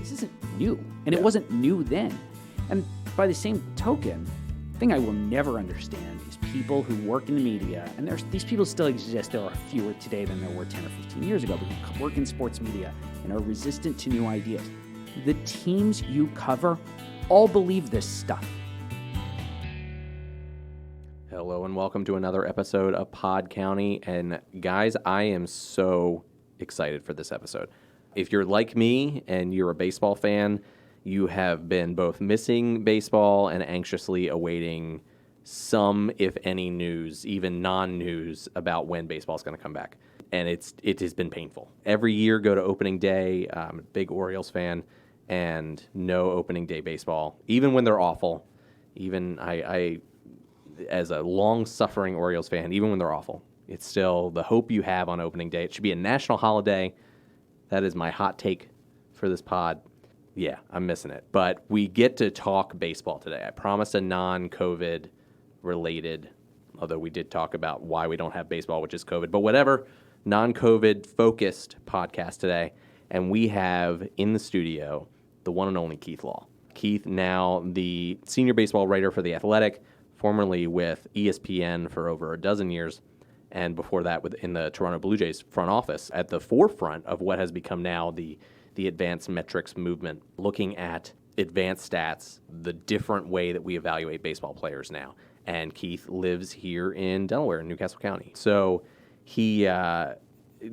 this isn't new. And it wasn't new then. And by the same token, the thing I will never understand is people who work in the media, and these people still exist. There are fewer today than there were 10 or 15 years ago, but who work in sports media and are resistant to new ideas. The teams you cover all believe this stuff. Hello and welcome to another episode of PodCounty. And guys, I am so excited for this episode. If you're like me and you're a baseball fan, you have been both missing baseball and anxiously awaiting some, if any, news, even non-news about when baseball is going to come back. And it has been painful. Every year, go to opening day. I'm a big Orioles fan, and no opening day baseball, even when they're awful. Even I as a long-suffering Orioles fan, even when they're awful, it's still the hope you have on opening day. It should be a national holiday. That is my hot take for this pod. Yeah, I'm missing it. But we get to talk baseball today. I promised a non-COVID related, although we did talk about why we don't have baseball, which is COVID, but whatever, non-COVID focused podcast today. And we have in the studio the one and only Keith Law. Keith, now the senior baseball writer for The Athletic, formerly with ESPN for over a dozen years, and before that in the Toronto Blue Jays front office, at the forefront of what has become now the advanced metrics movement, looking at advanced stats, the different way that we evaluate baseball players now. And Keith lives here in Delaware, in Newcastle County. So he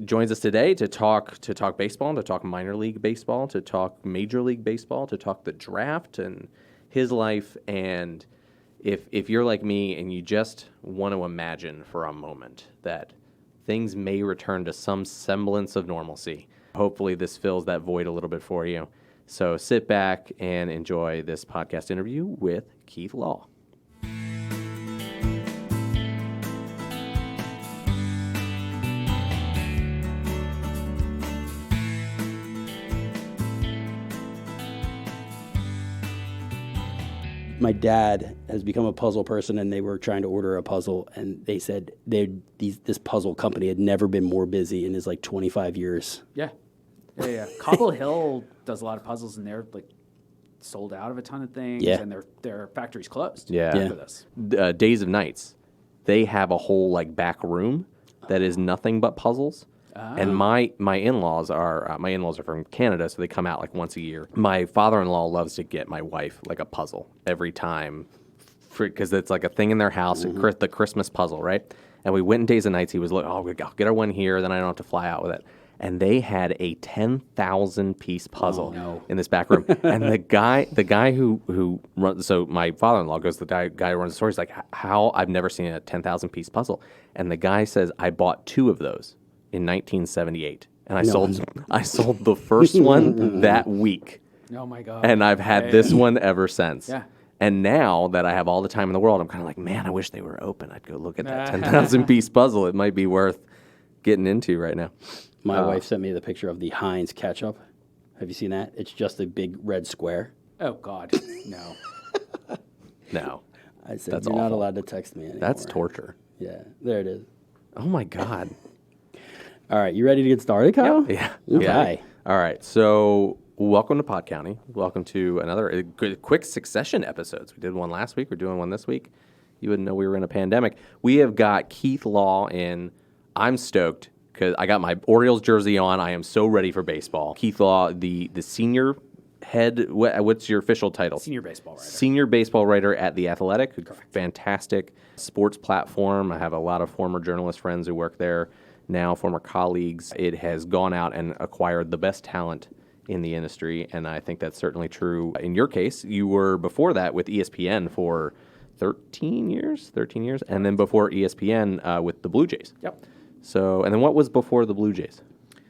joins us today to talk baseball, to talk minor league baseball, to talk major league baseball, to talk the draft and his life. And if you're like me and you just want to imagine for a moment that things may return to some semblance of normalcy, hopefully this fills that void a little bit for you. So sit back and enjoy this podcast interview with Keith Law. My dad has become a puzzle person, and they were trying to order a puzzle, and they said this puzzle company had never been more busy in his 25 years. Yeah. Cobble Hill does a lot of puzzles, and they're sold out of a ton of things, and their factory's closed. Yeah. For this. Days of Nights, they have a whole back room that is nothing but puzzles. And my in-laws are from Canada, so they come out once a year. My father-in-law loves to get my wife a puzzle every time, because it's a thing in their house, the Christmas puzzle, right? And we went in Days and Nights. He was like, "Oh, I'll get her one here, then I don't have to fly out with it." And they had a 10,000-piece puzzle in this back room. And the guy who runs, so my father-in-law goes to the guy who runs the store. He's like, "How? I've never seen a 10,000-piece puzzle." And the guy says, "I bought 2 of those in 1978, and I sold the first one that week." Oh my God! And I've had this one ever since. Yeah. And now that I have all the time in the world, I'm kind of man, I wish they were open. I'd go look at that 10,000-piece puzzle. It might be worth getting into right now. My wife sent me the picture of the Heinz ketchup. Have you seen that? It's just a big red square. Oh God, no. No. I said, That's you're not awful. allowed to text me anymore. That's torture. Yeah, there it is. Oh my God. All right, you ready to get started, Kyle? Yeah. Okay. All right. So welcome to PodCounty. Welcome to another quick succession episodes. We did one last week. We're doing one this week. You wouldn't know we were in a pandemic. We have got Keith Law in. I'm stoked because I got my Orioles jersey on. I am so ready for baseball. Keith Law, the senior head, what's your official title? Senior baseball writer. Senior baseball writer at The Athletic. Correct. Fantastic sports platform. I have a lot of former journalist friends who work there now, former colleagues. It has gone out and acquired the best talent in the industry, and I think that's certainly true. In your case, you were before that with ESPN for 13 years, and then before ESPN with the Blue Jays. Yep. So, and then what was before the Blue Jays?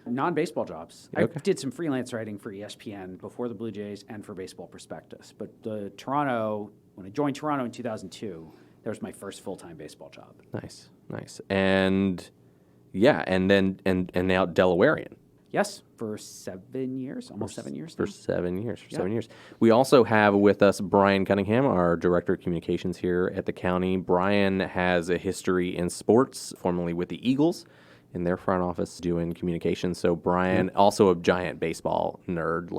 Non-baseball jobs. Okay. I did some freelance writing for ESPN before the Blue Jays and for Baseball Prospectus. But when I joined Toronto in 2002, that was my first full-time baseball job. Nice. And yeah, and then and now Delawarean. Yes, for 7 years, almost 7 years. For 7 years. For 7 years. We also have with us Brian Cunningham, our Director of Communications here at the county. Brian has a history in sports, formerly with the Eagles, in their front office doing communications. So Brian, also a giant baseball nerd,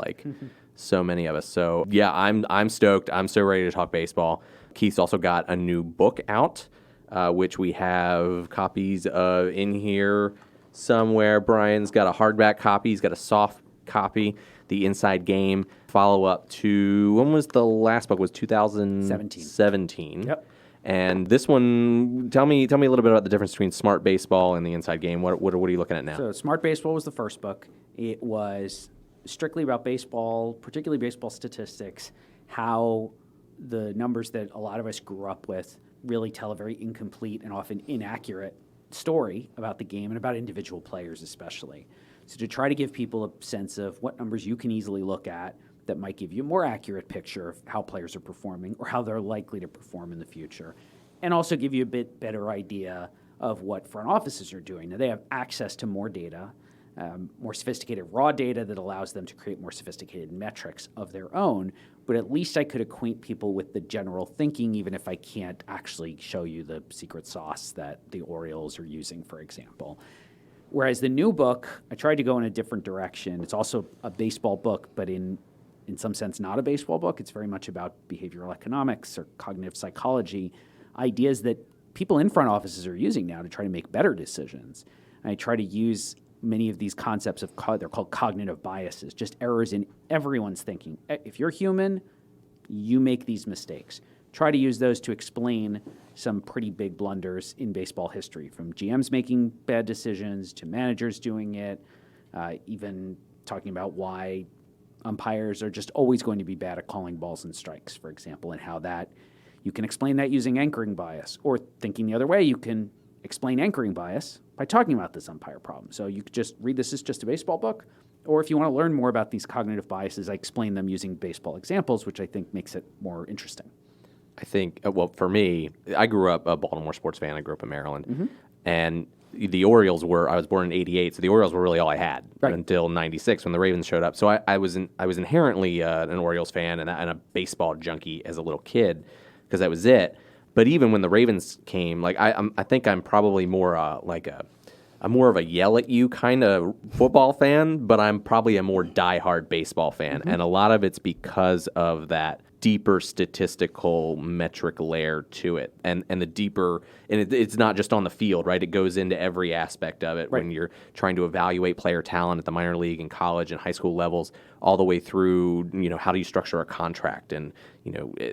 so many of us. So yeah, I'm stoked. I'm so ready to talk baseball. Keith's also got a new book out, which we have copies of in here somewhere. Brian's got a hardback copy. He's got a soft copy, The Inside Game, follow-up to, when was the last book? Was 2017. Yep. And this one, tell me a little bit about the difference between Smart Baseball and The Inside Game. What are you looking at now? So Smart Baseball was the first book. It was strictly about baseball, particularly baseball statistics, how the numbers that a lot of us grew up with really tell a very incomplete and often inaccurate story about the game and about individual players especially. So to try to give people a sense of what numbers you can easily look at that might give you a more accurate picture of how players are performing or how they're likely to perform in the future, and also give you a bit better idea of what front offices are doing. Now, they have access to more data, more sophisticated raw data that allows them to create more sophisticated metrics of their own, but at least I could acquaint people with the general thinking, even if I can't actually show you the secret sauce that the Orioles are using, for example. Whereas the new book, I tried to go in a different direction. It's also a baseball book, but in some sense not a baseball book. It's very much about behavioral economics or cognitive psychology, ideas that people in front offices are using now to try to make better decisions. And I try to use many of these concepts of, they're called cognitive biases, just errors in everyone's thinking. If you're human, you make these mistakes. Try to use those to explain some pretty big blunders in baseball history, from GMs making bad decisions to managers doing it, even talking about why umpires are just always going to be bad at calling balls and strikes, for example, and how that you can explain that using anchoring bias, or thinking the other way, you can explain anchoring bias by talking about this umpire problem. So you could just read this as just a baseball book, or if you want to learn more about these cognitive biases, I explain them using baseball examples, which I think makes it more interesting. I think, well, for me, I grew up a Baltimore sports fan. I grew up in Maryland. And the Orioles I was born in '88, so the Orioles were really all I had until '96 when the Ravens showed up. So I was inherently an Orioles fan and a baseball junkie as a little kid because that was it. But even when the Ravens came, like I think I'm probably more I'm more of a yell at you kind of football fan, but I'm probably a more diehard baseball fan, and a lot of it's because of that deeper statistical metric layer to it, and the deeper, and it's not just on the field, right? It goes into every aspect of it when you're trying to evaluate player talent at the minor league and college and high school levels, all the way through, how do you structure a contract, and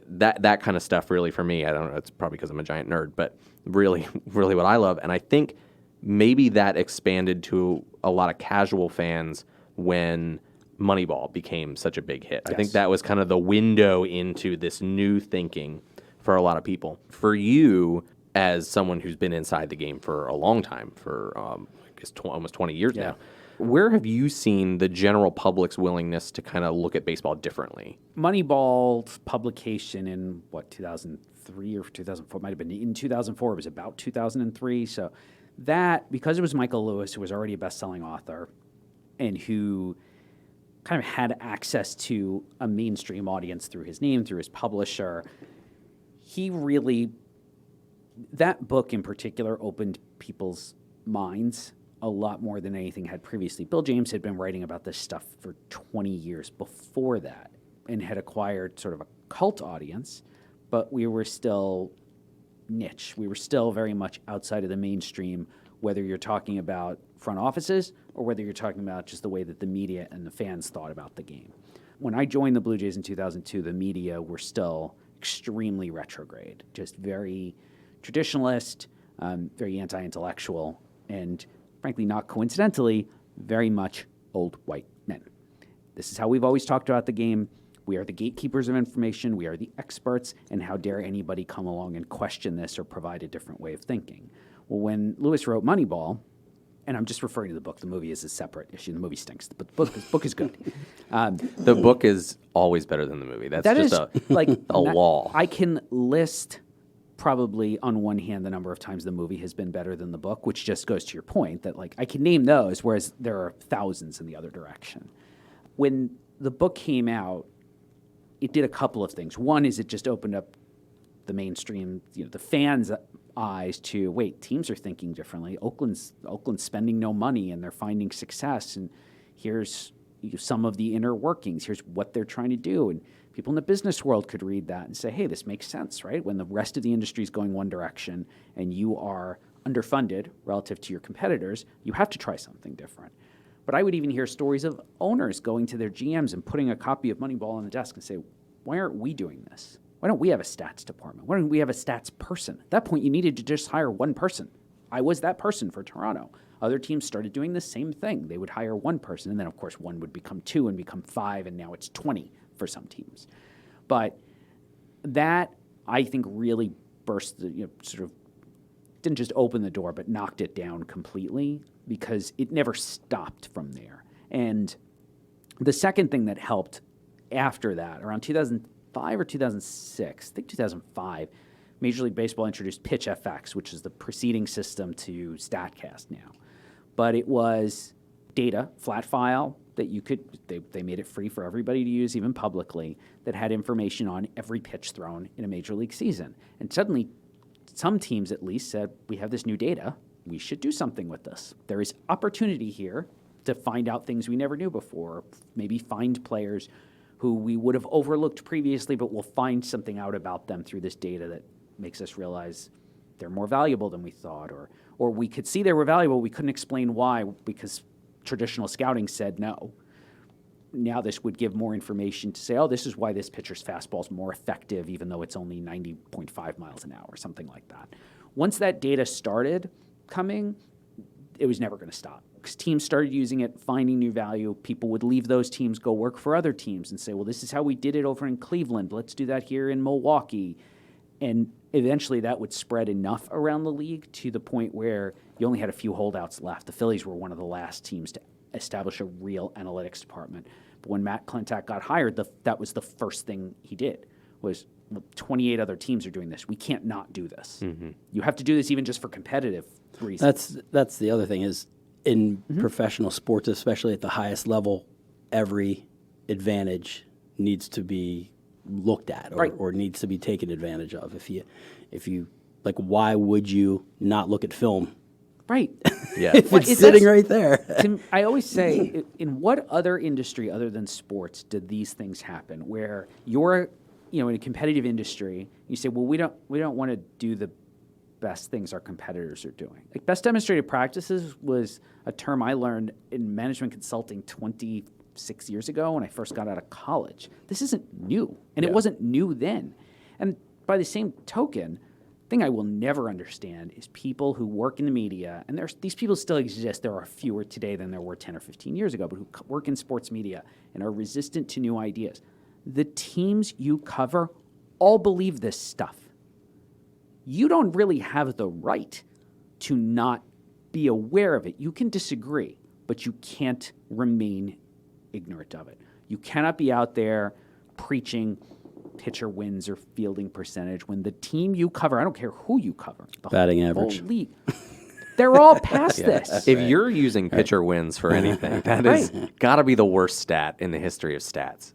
that kind of stuff. Really, for me, I don't know. It's probably because I'm a giant nerd, but really, really, what I love, and I think maybe that expanded to a lot of casual fans when Moneyball became such a big hit. Yes. I think that was kind of the window into this new thinking for a lot of people. For you, as someone who's been inside the game for a long time, for I guess almost 20 years now, where have you seen the general public's willingness to kind of look at baseball differently? Moneyball's publication in, 2003 or 2004, might have been in 2004. It was about 2003. So that, because it was Michael Lewis, who was already a best-selling author and who kind of had access to a mainstream audience through his name, through his publisher, that book in particular opened people's minds a lot more than anything had previously. Bill James had been writing about this stuff for 20 years before that and had acquired sort of a cult audience, but we were still niche. We were still very much outside of the mainstream, whether you're talking about front offices or whether you're talking about just the way that the media and the fans thought about the game. When I joined the Blue Jays in 2002, the media were still extremely retrograde, just very traditionalist, very anti-intellectual, and frankly, not coincidentally, very much old white men. This is how we've always talked about the game. We are the gatekeepers of information. We are the experts, and how dare anybody come along and question this or provide a different way of thinking. Well, when Lewis wrote Moneyball, and I'm just referring to the book, the movie is a separate issue. The movie stinks, but the book is good. The book is always better than the movie. That's just a law. I can list probably on one hand the number of times the movie has been better than the book, which just goes to your point that I can name those, whereas there are thousands in the other direction. When the book came out, it did a couple of things. One is it just opened up the mainstream, the fans' eyes to, wait, teams are thinking differently. Oakland's spending no money and they're finding success. And here's, some of the inner workings. Here's what they're trying to do. And people in the business world could read that and say, hey, this makes sense, right? When the rest of the industry is going one direction and you are underfunded relative to your competitors, you have to try something different. But I would even hear stories of owners going to their GMs and putting a copy of Moneyball on the desk and say, why aren't we doing this? Why don't we have a stats department? Why don't we have a stats person? At that point, you needed to just hire one person. I was that person for Toronto. Other teams started doing the same thing. They would hire one person, and then, of course, one would become 2 and become 5, and now it's 20 for some teams. But that, I think, really burst the, sort of didn't just open the door, but knocked it down completely, because it never stopped from there. And the second thing that helped after that, around 2005 or 2006, I think 2005, Major League Baseball introduced Pitch FX, which is the preceding system to StatCast now. But it was data, flat file, that you could, they made it free for everybody to use, even publicly, that had information on every pitch thrown in a Major League season. And suddenly, some teams at least said, we have this new data, we should do something with this. There is opportunity here to find out things we never knew before, or find players who we would have overlooked previously, but we'll find something out about them through this data that makes us realize they're more valuable than we thought, or we could see they were valuable, we couldn't explain why because traditional scouting said no. Now this would give more information to say, oh, this is why this pitcher's fastball is more effective, even though it's only 90.5 miles an hour, something like that. Once that data started coming, it was never going to stop. Because teams started using it, finding new value. People would leave those teams, go work for other teams, and say, well, this is how we did it over in Cleveland. Let's do that here in Milwaukee. And eventually that would spread enough around the league to the point where you only had a few holdouts left. The Phillies were one of the last teams to establish a real analytics department. But when Matt Klentak got hired, that was the first thing he did, was 28 other teams are doing this. We can't not do this. Mm-hmm. You have to do this even just for competitive reasons. That's the other thing is in professional sports, especially at the highest level, every advantage needs to be looked at or needs to be taken advantage of. If you like, why would you not look at film? Right. Yeah. If it's sitting right there. I always say, in what other industry other than sports did these things happen? Where you're, in a competitive industry, you say, well, we don't want to do the best things our competitors are doing. Like best demonstrated practices was a term I learned in management consulting 26 years ago when I first got out of college. This isn't new, and it wasn't new then. And by the same token, thing I will never understand is people who work in the media, and these people still exist. There are fewer today than there were 10 or 15 years ago, but who work in sports media and are resistant to new ideas. The teams you cover all believe this stuff. You don't really have the right to not be aware of it. You can disagree, but you can't remain ignorant of it. You cannot be out there preaching pitcher wins or fielding percentage when the team you cover, I don't care who you cover, the batting whole average league, they're all past this. If you're using pitcher wins for anything, that has got to be the worst stat in the history of stats.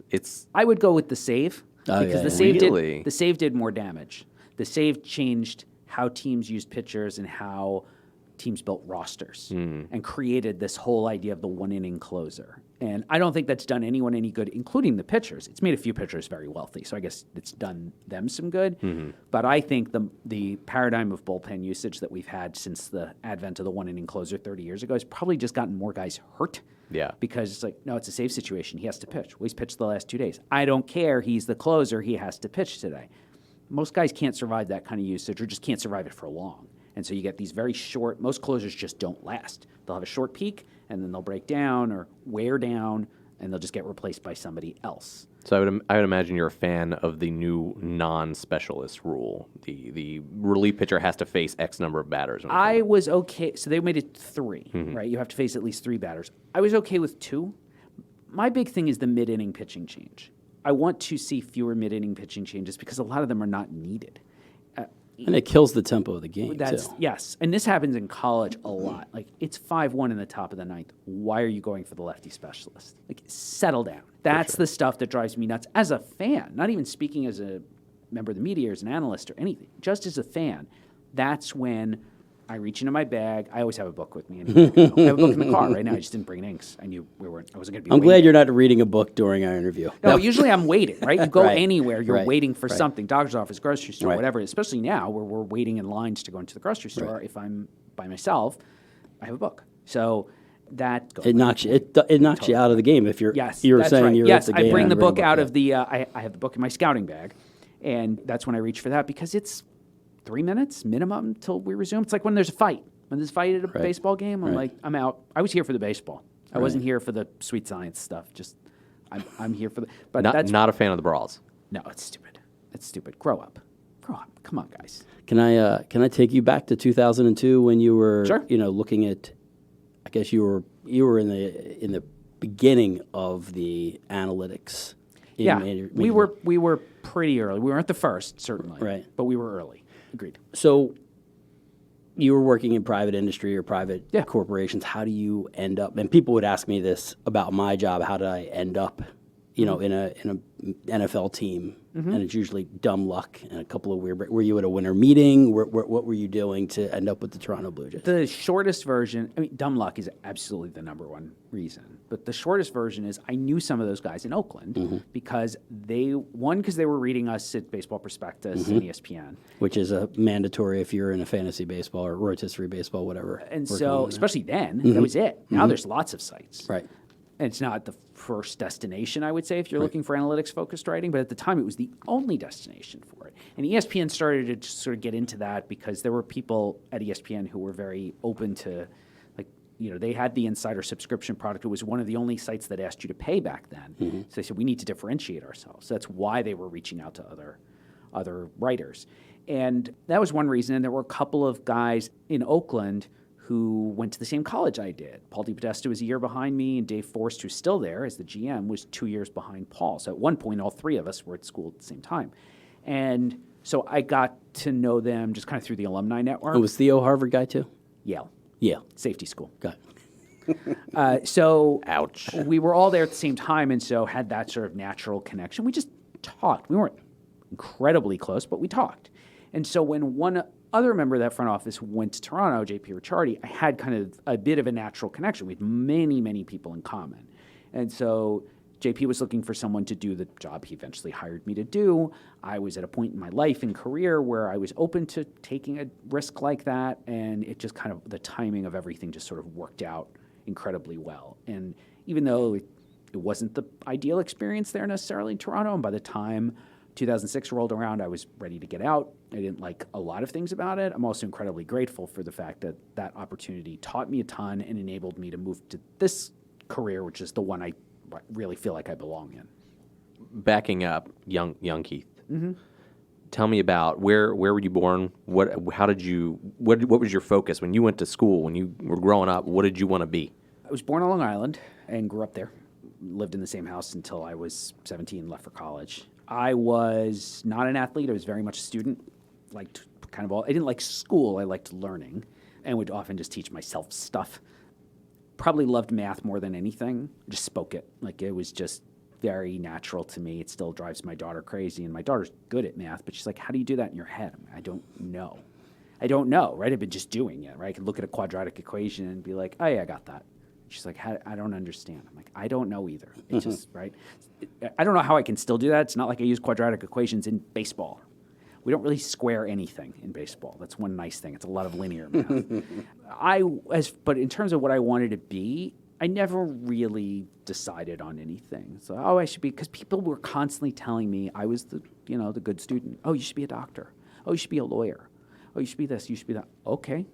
I would go with the save because the save did more damage. The save changed how teams used pitchers and how teams built rosters and created this whole idea of the one-inning closer. And I don't think that's done anyone any good, including the pitchers. It's made a few pitchers very wealthy, so I guess it's done them some good. Mm-hmm. But I think the paradigm of bullpen usage that we've had since the advent of the one-inning closer 30 years ago has probably just gotten more guys hurt. Yeah. Because it's like, no, it's a save situation. He has to pitch. Well, he's pitched the last 2 days. I don't care. He's the closer. He has to pitch today. Most guys can't survive that kind of usage or just can't survive it for long. And so you get these very short, most closers just don't last. They'll have a short peak, and then they'll break down or wear down, and they'll just get replaced by somebody else. So I would imagine you're a fan of the new non-specialist rule. The relief pitcher has to face X number of batters. I was okay. So they made it 3, right? You have to face at least 3 batters. I was okay with 2. My big thing is the mid-inning pitching change. I want to see fewer mid-inning pitching changes because a lot of them are not needed. And it kills the tempo of the game, too. Yes, and this happens in college a lot. Like, it's 5-1 in the top of the 9th. Why are you going for the lefty specialist? Like, settle down. That's the stuff that drives me nuts as a fan, not even speaking as a member of the media or as an analyst or anything. Just as a fan, that's when I reach into my bag. I always have a book with me. Anyway. I have a book in the car right now. I just didn't bring inks. I knew I wasn't going to be. I'm waiting. glad you're not reading a book during our interview. No, usually I'm waiting, right? You go Right. anywhere, you're Right. waiting for Right. something, doctor's office, grocery store, Right. whatever. Especially now where we're waiting in lines to go into the grocery store. Right. If I'm by myself, I have a book. So that goes It knocks you. It knocks you out of the game if you're. Yes, you were that's saying right. you're yes, at the game. I bring the and book a out yeah. of the. I have the book in my scouting bag, and that's when I reach for that because it's 3 minutes minimum till we resume. It's like when there's a fight. When there's a fight at a Right. baseball game, I'm Right. like, I'm out. I was here for the baseball. I Right. wasn't here for the sweet science stuff. Just, I'm here for the. But Not, that's not a fan of the brawls. no, it's stupid. It's stupid. Grow up. Grow up. Come on, guys. Can I take you back to 2002 when you were Sure. looking at? I guess you were in the beginning of the analytics. We were pretty early. We weren't the first, certainly. Right. But we were early. Agreed. So you were working in private industry or private Yeah. corporations. How do you end up? And people would ask me this about my job. How did I end up, in a NFL team? And it's usually dumb luck and a couple of weird. Were you at a winter meeting? What were you doing to end up with the Toronto Blue Jays? The shortest version, I mean, dumb luck is absolutely the number one reason. But the shortest version is I knew some of those guys in Oakland because they were reading us at Baseball Prospectus and ESPN. Which is a mandatory if you're in a fantasy baseball or rotisserie baseball, whatever. And working so, on that. especially then, that was it. Now there's lots of sites. Right. And it's not the first destination, I would say, if you're looking for analytics-focused writing, but at the time it was the only destination for it. And ESPN started to just sort of get into that because there were people at ESPN who were very open to, they had the insider subscription product. It was one of the only sites that asked you to pay back then. So they said, we need to differentiate ourselves. So that's why they were reaching out to other writers. And that was one reason. And there were a couple of guys in Oakland who went to the same college I did. Paul DiPodesta was a year behind me, and Dave Forrest, who's still there as the GM, was 2 years behind Paul. So at one point, all three of us were at school at the same time. And so I got to know them just kind of through the alumni network. Was Theo a Harvard guy too? Yale. Yeah. Safety school. Got it. So Ouch. we were all there at the same time, and so had that sort of natural connection. We just talked. We weren't incredibly close, but we talked. And so when one other member of that front office went to Toronto, JP Ricciardi, I had kind of a bit of a natural connection with many, many people in common. And so JP was looking for someone to do the job he eventually hired me to do. I was at a point in my life and career where I was open to taking a risk like that, and it just kind of, the timing of everything just sort of worked out incredibly well. And even though it wasn't the ideal experience there necessarily in Toronto, and by the time 2006 rolled around, I was ready to get out. I didn't like a lot of things about it. I'm also incredibly grateful for the fact that that opportunity taught me a ton and enabled me to move to this career, which is the one I really feel like I belong in. Backing up, young Keith. Tell me about where were you born? What was your focus when you went to school? When you were growing up, what did you want to be? I was born on Long Island and grew up there. Lived in the same house until I was 17, left for college. I was not an athlete. I was very much a student. Liked kind of all. I didn't like school. I liked learning, and would often just teach myself stuff. Probably loved math more than anything. Just spoke it. Like it was just very natural to me. It still drives my daughter crazy, and my daughter's good at math, but she's like, "How do you do that in your head?" I'm like, I don't know, right? I've been just doing it, right? I could look at a quadratic equation and be like, "Oh yeah, I got that." She's like, I don't understand. I'm like, I don't know either. It's just, right? I don't know how I can still do that. It's not like I use quadratic equations in baseball. We don't really square anything in baseball. That's one nice thing. It's a lot of linear math. But in terms of what I wanted to be, I never really decided on anything. So, I should be, because people were constantly telling me I was the good student. Oh, you should be a doctor. Oh, you should be a lawyer. Oh, you should be this. You should be that. Okay.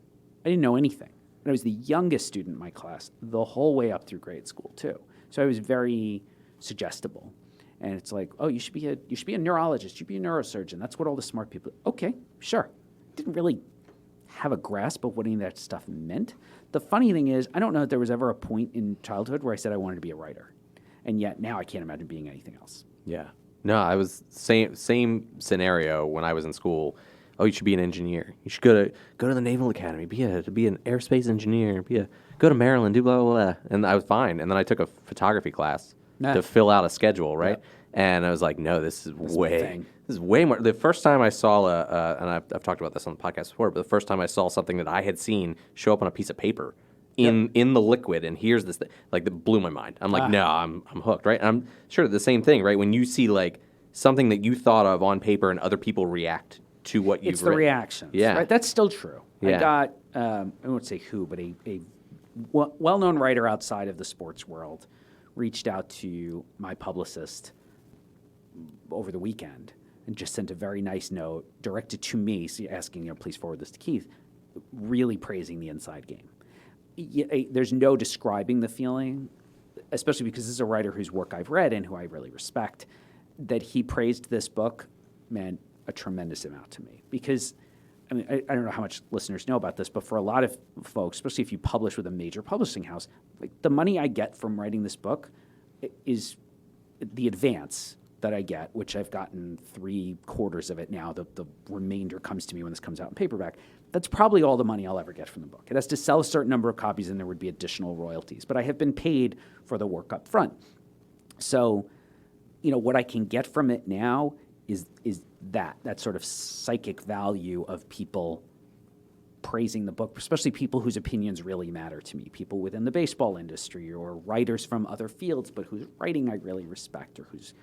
I didn't know anything. And I was the youngest student in my class the whole way up through grade school too. So I was very suggestible. And it's like, oh, you should be a neurologist, you should be a neurosurgeon. That's what all the smart people. Okay, sure. Didn't really have a grasp of what any of that stuff meant. The funny thing is, I don't know if there was ever a point in childhood where I said I wanted to be a writer. And yet now I can't imagine being anything else. Yeah. No, I was same scenario when I was in school. Oh, you should be an engineer. You should go to the Naval Academy, be an aerospace engineer, go to Maryland, do blah, blah, blah. And I was fine. And then I took a photography class to fill out a schedule, right? Yeah. And I was like, no, this is way thing. this is way more. The first time I saw and I've talked about this on the podcast before, but the first time I saw something that I had seen show up on a piece of paper in the liquid, and here's this thing, like, that blew my mind. I'm like, no, I'm hooked, right? And I'm sure the same thing, right? When you see like something that you thought of on paper and other people react to what you've written. It's the reactions. Yeah. Right? That's still true. Yeah. I got, I won't say who, but a well-known writer outside of the sports world reached out to my publicist over the weekend and just sent a very nice note directed to me, asking, please forward this to Keith, really praising the inside game. There's no describing the feeling, especially because this is a writer whose work I've read and who I really respect. That he praised this book meant a tremendous amount to me, because I mean, I don't know how much listeners know about this, but for a lot of folks, especially if you publish with a major publishing house, like, the money I get from writing this book is the advance that I get, which I've gotten 3/4 of it now. The remainder comes to me when this comes out in paperback. That's probably all the money I'll ever get from the book. It has to sell a certain number of copies, and there would be additional royalties. But I have been paid for the work up front. So, what I can get from it now is that sort of psychic value of people praising the book, especially people whose opinions really matter to me, people within the baseball industry or writers from other fields, but whose writing I really respect, or whose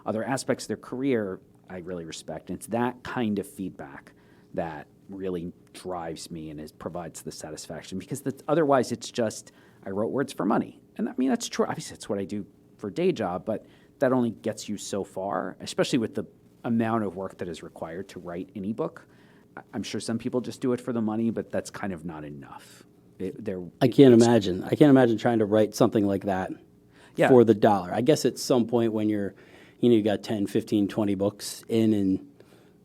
other aspects of their career I really respect. And it's that kind of feedback that really drives me and provides the satisfaction, because otherwise it's just, I wrote words for money. And I mean, that's true. Obviously, it's what I do for a day job, but that only gets you so far, especially with the amount of work that is required to write any book. I'm sure some people just do it for the money, but that's kind of not enough. I can't imagine trying to write something like that for the dollar. I guess at some point when you got 10, 15, 20 books in, and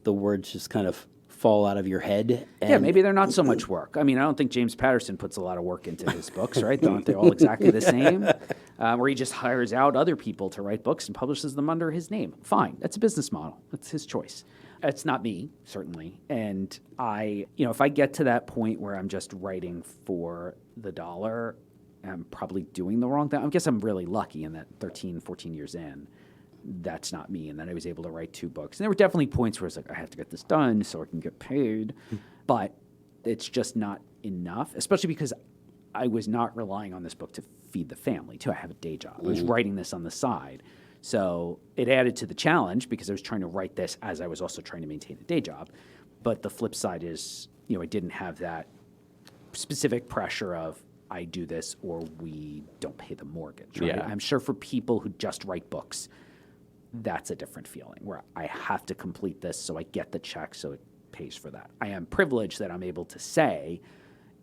the words just kind of fall out of your head. And maybe they're not so much work. I mean, I don't think James Patterson puts a lot of work into his books, right? Aren't they all exactly the same? Where he just hires out other people to write books and publishes them under his name. Fine. That's a business model. That's his choice. It's not me, certainly. And if I get to that point where I'm just writing for the dollar, I'm probably doing the wrong thing. I guess I'm really lucky in that 13, 14 years in, that's not me. And then I was able to write 2 books. And there were definitely points where it's like, I have to get this done so I can get paid. But it's just not enough, especially because I was not relying on this book to feed the family, too. I have a day job. I was writing this on the side. So it added to the challenge, because I was trying to write this as I was also trying to maintain a day job. But the flip side is, I didn't have that specific pressure of, I do this or we don't pay the mortgage. Right? Yeah. I'm sure for people who just write books, that's a different feeling, where I have to complete this so I get the check so it pays for that. I am privileged that I'm able to say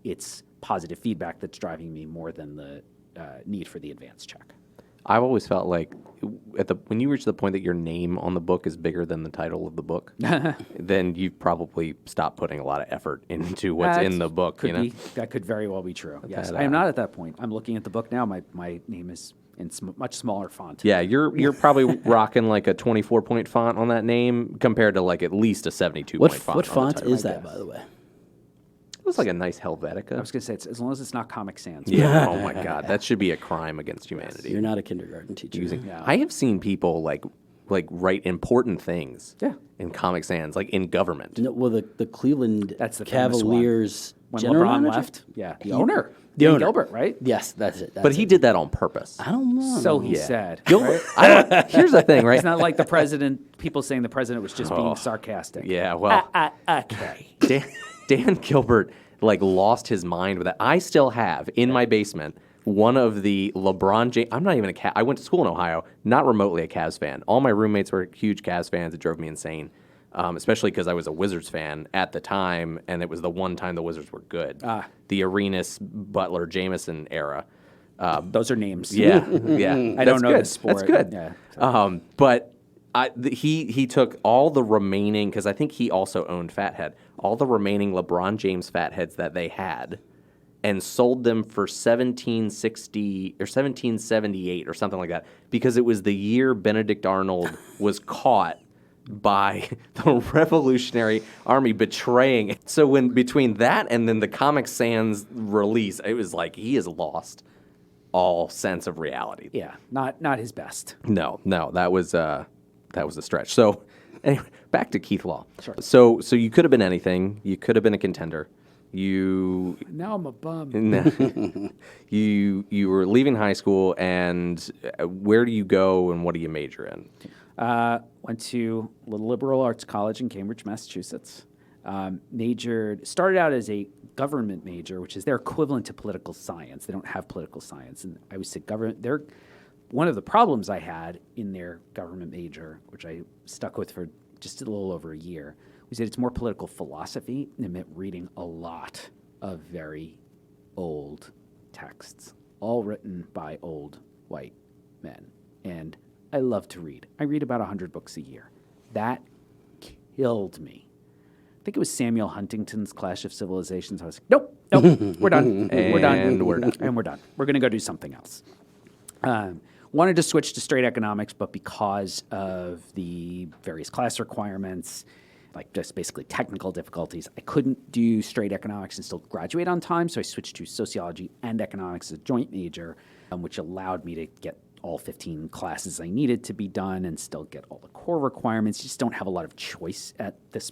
it's positive feedback that's driving me more than the need for the advance check. I've always felt like when you reach the point that your name on the book is bigger than the title of the book, then you've probably stopped putting a lot of effort into what's in the book. That could very well be true. Yes, I am not at that point. I'm looking at the book now. My name is in much smaller font. Yeah, you're probably rocking like a 24-point font on that name compared to like at least a 72-point font. What font is that, by the way? It looks like a nice Helvetica. I was going to say, as long as it's not Comic Sans. Yeah. Oh my God, that should be a crime against humanity. You're not a kindergarten teacher. I have seen people like write important things. In Comic Sans, like in government. No, well, the Cleveland Cavaliers when general LeBron manager? left. Yeah, the owner. The owner. Gilbert, right? Yes, that's it. But he did that on purpose. I don't know. So he said. Right? Here's the thing, right? It's not like the president. People saying the president was just being sarcastic. Yeah, well, okay. Dan Gilbert lost his mind with that. I still have in my basement one of the LeBron James. I'm not even I went to school in Ohio, not remotely a Cavs fan. All my roommates were huge Cavs fans. It drove me insane, especially because I was a Wizards fan at the time, and it was the one time the Wizards were good. The Arenas, Butler, Jameson era. Those are names. Yeah, yeah. I don't know the sport. That's good. Yeah. But he took all the remaining, because I think he also owned Fathead, all the remaining LeBron James Fatheads that they had, and sold them for $17.60 or $17.78 or something like that, because it was the year Benedict Arnold was caught by the Revolutionary Army betraying. So between that and then the Comic Sans release, it was like he has lost all sense of reality. Yeah, not his best. No, that was a stretch. So anyway, back to Keith Law. Sure. So you could have been anything. You could have been a contender. Now I'm a bum. You were leaving high school, and where do you go and what do you major in? Went to a little liberal arts college in Cambridge, Massachusetts. Started out as a government major, which is their equivalent to political science. They don't have political science. And I would say government, one of the problems I had in their government major, which I stuck with for just a little over a year, was that it's more political philosophy, and it meant reading a lot of very old texts, all written by old white men. And I love to read. I read about 100 books a year. That killed me. I think it was Samuel Huntington's Clash of Civilizations. I was like, nope, we're done. We're done. And we're done. And we're done. We're going to go do something else. Wanted to switch to straight economics, but because of the various class requirements, like just basically technical difficulties, I couldn't do straight economics and still graduate on time, so I switched to sociology and economics as a joint major, which allowed me to get all 15 classes I needed to be done and still get all the core requirements. You just don't have a lot of choice at this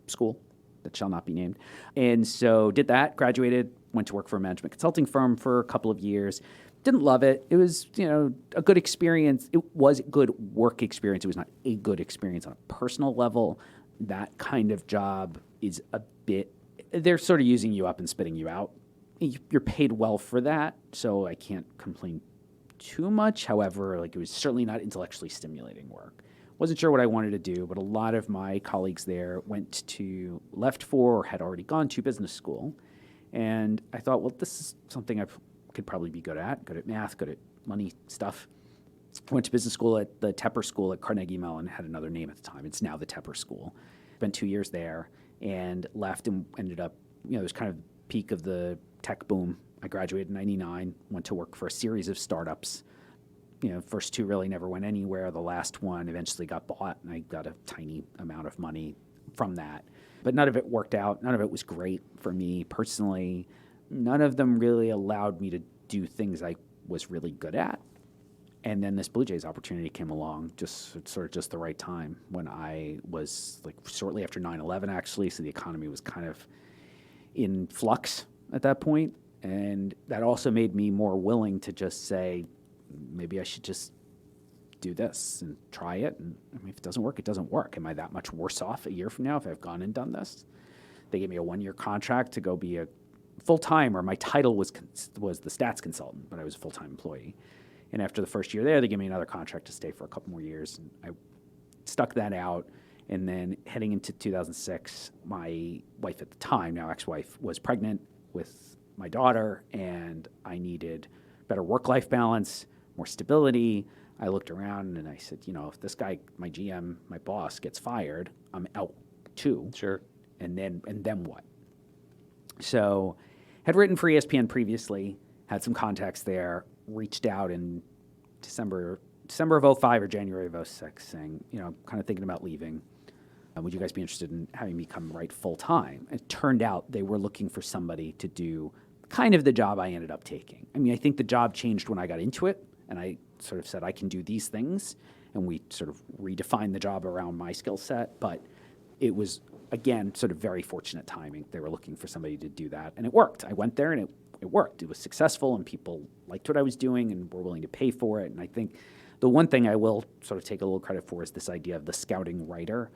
school that shall not be named. And so did that, graduated, went to work for a management consulting firm for a couple of years. Didn't love it. It was, a good experience. It was a good work experience. It was not a good experience on a personal level. That kind of job is a bit, they're sort of using you up and spitting you out. You're paid well for that, so I can't complain too much. However, it was certainly not intellectually stimulating work. Wasn't sure what I wanted to do, but a lot of my colleagues there left for or had already gone to business school. And I thought, well, this is something I could probably be good at math, good at money stuff. Went to business school at the Tepper School at Carnegie Mellon, had another name at the time. It's now the Tepper School. Spent 2 years there and left and ended up, it was kind of the peak of the tech boom. I graduated in 99, went to work for a series of startups. First two really never went anywhere. The last one eventually got bought, and I got a tiny amount of money from that. But none of it worked out. None of it was great for me personally. None of them really allowed me to do things I was really good at. And then this Blue Jays opportunity came along just the right time when I was shortly after 9/11 actually. So the economy was kind of in flux at that point. And that also made me more willing to just say, maybe I should just do this and try it. And if it doesn't work, it doesn't work. Am I that much worse off a year from now if I've gone and done this? They gave me a 1-year contract to go be a full-time, or my title was the stats consultant, but I was a full-time employee. And after the first year there, they gave me another contract to stay for a couple more years. And I stuck that out. And then heading into 2006, my wife at the time, now ex-wife, was pregnant with my daughter, and I needed better work-life balance, more stability. I looked around and I said, if this guy, my GM, my boss, gets fired, I'm out too. Sure. And then what? So had written for ESPN previously, had some contacts there, reached out in December of 05 or January of 06 saying, kind of thinking about leaving. Would you guys be interested in having me come write full time? It turned out they were looking for somebody to do kind of the job I ended up taking. I think the job changed when I got into it, and I sort of said I can do these things, and we sort of redefined the job around my skill set. But it was, again, sort of very fortunate timing. They were looking for somebody to do that, and it worked. I went there, and it worked. It was successful, and people liked what I was doing and were willing to pay for it. And I think the one thing I will sort of take a little credit for is this idea of the scouting writer.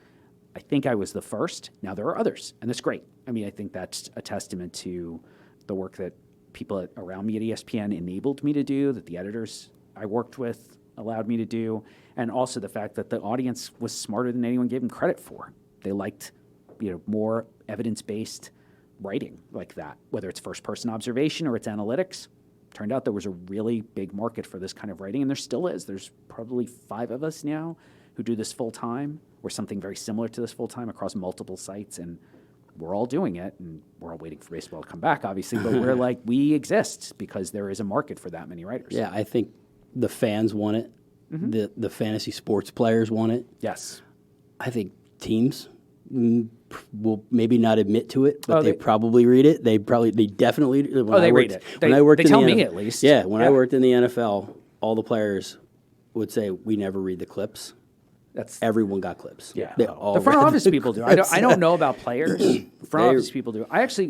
I think I was the first. Now there are others, and that's great. I think that's a testament to the work that people around me at ESPN enabled me to do, that the editors I worked with allowed me to do, and also the fact that the audience was smarter than anyone gave them credit for. They liked, more evidence-based writing like that, whether it's first-person observation or it's analytics. Turned out there was a really big market for this kind of writing, and there still is. There's probably 5 of us now who do this full-time or something very similar to this full-time across multiple sites, and we're all doing it, and we're all waiting for baseball to come back, obviously, but we're we exist because there is a market for that many writers. Yeah, I think the fans want it. Mm-hmm. The fantasy sports players want it. Yes. I think teams will maybe not admit to it, but they probably read it. They definitely. They read it. They tell me at least. Yeah, when I worked in the NFL, all the players would say, we never read the clips. everyone got clips. Yeah, They all the front read office people do. I don't know about players. Front office people do.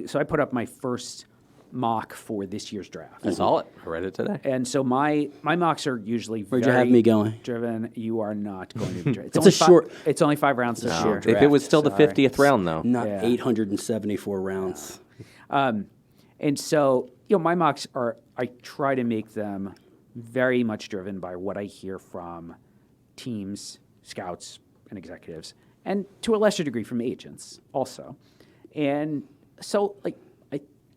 So I put up my first mock for this year's draft. I saw it. I read it today. And so my mocks are usually Where'd very you have me going? driven. You are not going to be driven. It's only 5 rounds this year. If it was still the 50th round, though. Not 874 rounds. And so, my mocks I try to make them very much driven by what I hear from teams, scouts, and executives, and to a lesser degree from agents also. And so, I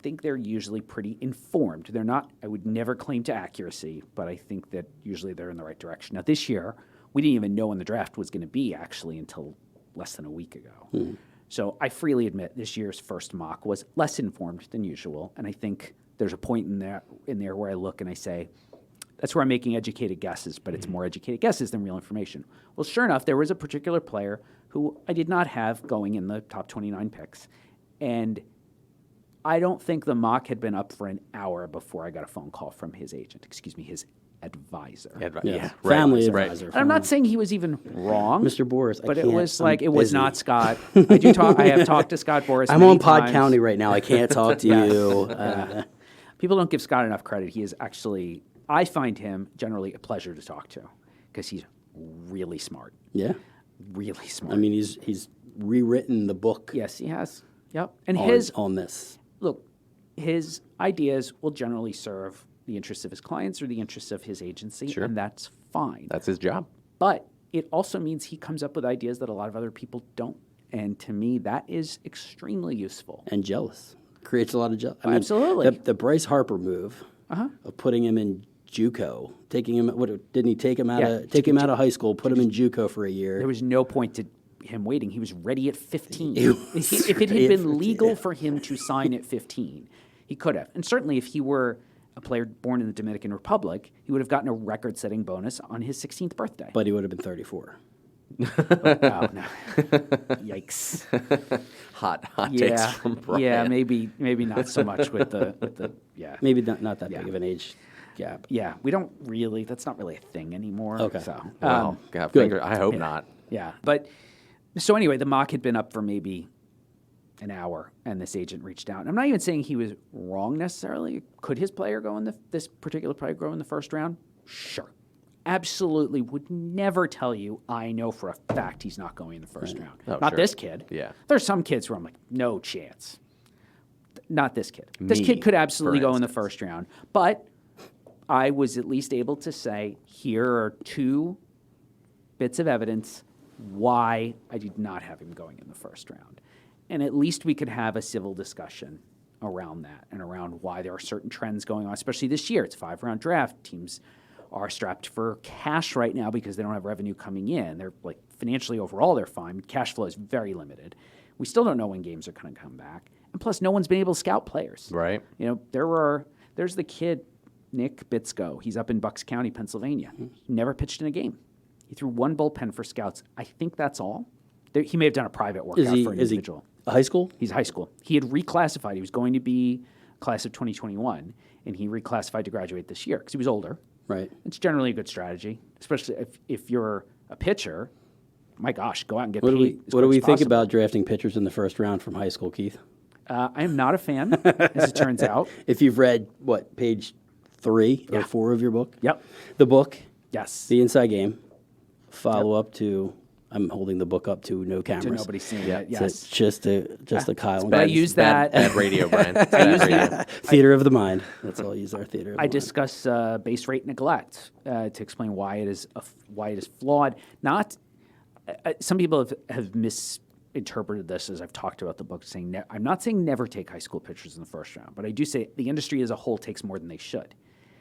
think they're usually pretty informed. They're not, I would never claim to accuracy, but I think that usually they're in the right direction. Now, this year, we didn't even know when the draft was going to be, actually, until less than a week ago. So I freely admit this year's first mock was less informed than usual, and I think there's a point in there where I look and I say, that's where I'm making educated guesses, but it's more educated guesses than real information. Well, sure enough, there was a particular player who I did not have going in the top 29 picks, and I don't think the mock had been up for an hour before I got a phone call from his agent, his advisor. Family right. advisor. And I'm not saying he was even wrong, Mr. Boris, but I it can't, was I'm it was busy. not Scott. I have talked to Scott Boris. I'm many on times. PodCounty right now. I can't talk to you. People don't give Scott enough credit. He is actually, I find him generally a pleasure to talk to because he's really smart. Yeah. Really smart. I mean, he's rewritten the book. Yes, he has. Yep. And on this. Look, his ideas will generally serve the interests of his clients or the interests of his agency, and that's fine. That's his job. But it also means he comes up with ideas that a lot of other people don't. And to me, that is extremely useful. And jealous. Creates a lot of jealousy. Absolutely. The Bryce Harper move of putting him in JUCO, taking him. Didn't he take him out of high school, put him in JUCO for a year? There was no point to him waiting. He was ready at 15. If it had been legal for him to sign at 15, he could have. And certainly, if he were a player born in the Dominican Republic, he would have gotten a record-setting bonus on his 16th birthday. But he would have been 34. Oh, no. Yikes. Hot takes from Brian. Yeah, maybe not so much with the Maybe not that big of an age gap. Yeah, we don't really, that's not really a thing anymore. Okay. So, Well, I hope not. Yeah, but so anyway, the mock had been up for maybe an hour, and this agent reached out. I'm not even saying he was wrong necessarily. Could his player go in this particular player go in the first round? Sure. Absolutely would never tell you, I know for a fact he's not going in the first round. Oh, not sure. this kid. Yeah. There's some kids where I'm like, no chance. Not this kid. This kid could absolutely go in the first round. But I was at least able to say, here are 2 bits of evidence why I did not have him going in the first round. And at least we could have a civil discussion around that and around why there are certain trends going on, especially this year. It's a 5-round draft. Teams are strapped for cash right now because they don't have revenue coming in. They're financially overall, they're fine, but cash flow is very limited. We still don't know when games are going to come back. And plus, no one's been able to scout players. Right. There's the kid, Nick Bitsko. He's up in Bucks County, Pennsylvania. He never pitched in a game. He threw 1 bullpen for scouts. I think that's all. He may have done a private workout for an individual. Is he high school? He's high school. He had reclassified. He was going to be class of 2021, and he reclassified to graduate this year because he was older. Right. It's generally a good strategy, especially if you're a pitcher. My gosh, go out and get paid. What do we think about drafting pitchers in the first round from high school, Keith? I am not a fan, as it turns out. If you've read, page 3 or 4 of your book? Yep. The book? Yes. The Inside Game. Follow-up to... I'm holding the book up to no cameras. To nobody seeing it, yes. Just a Kyle. But I use that. Bad radio, Brian. Bad radio. Theater of the mind. That's all I use our theater of the mind. discuss base rate neglect to explain why it is flawed. Not some people have misinterpreted this as I've talked about the book, saying I'm not saying never take high school pitchers in the first round, but I do say the industry as a whole takes more than they should.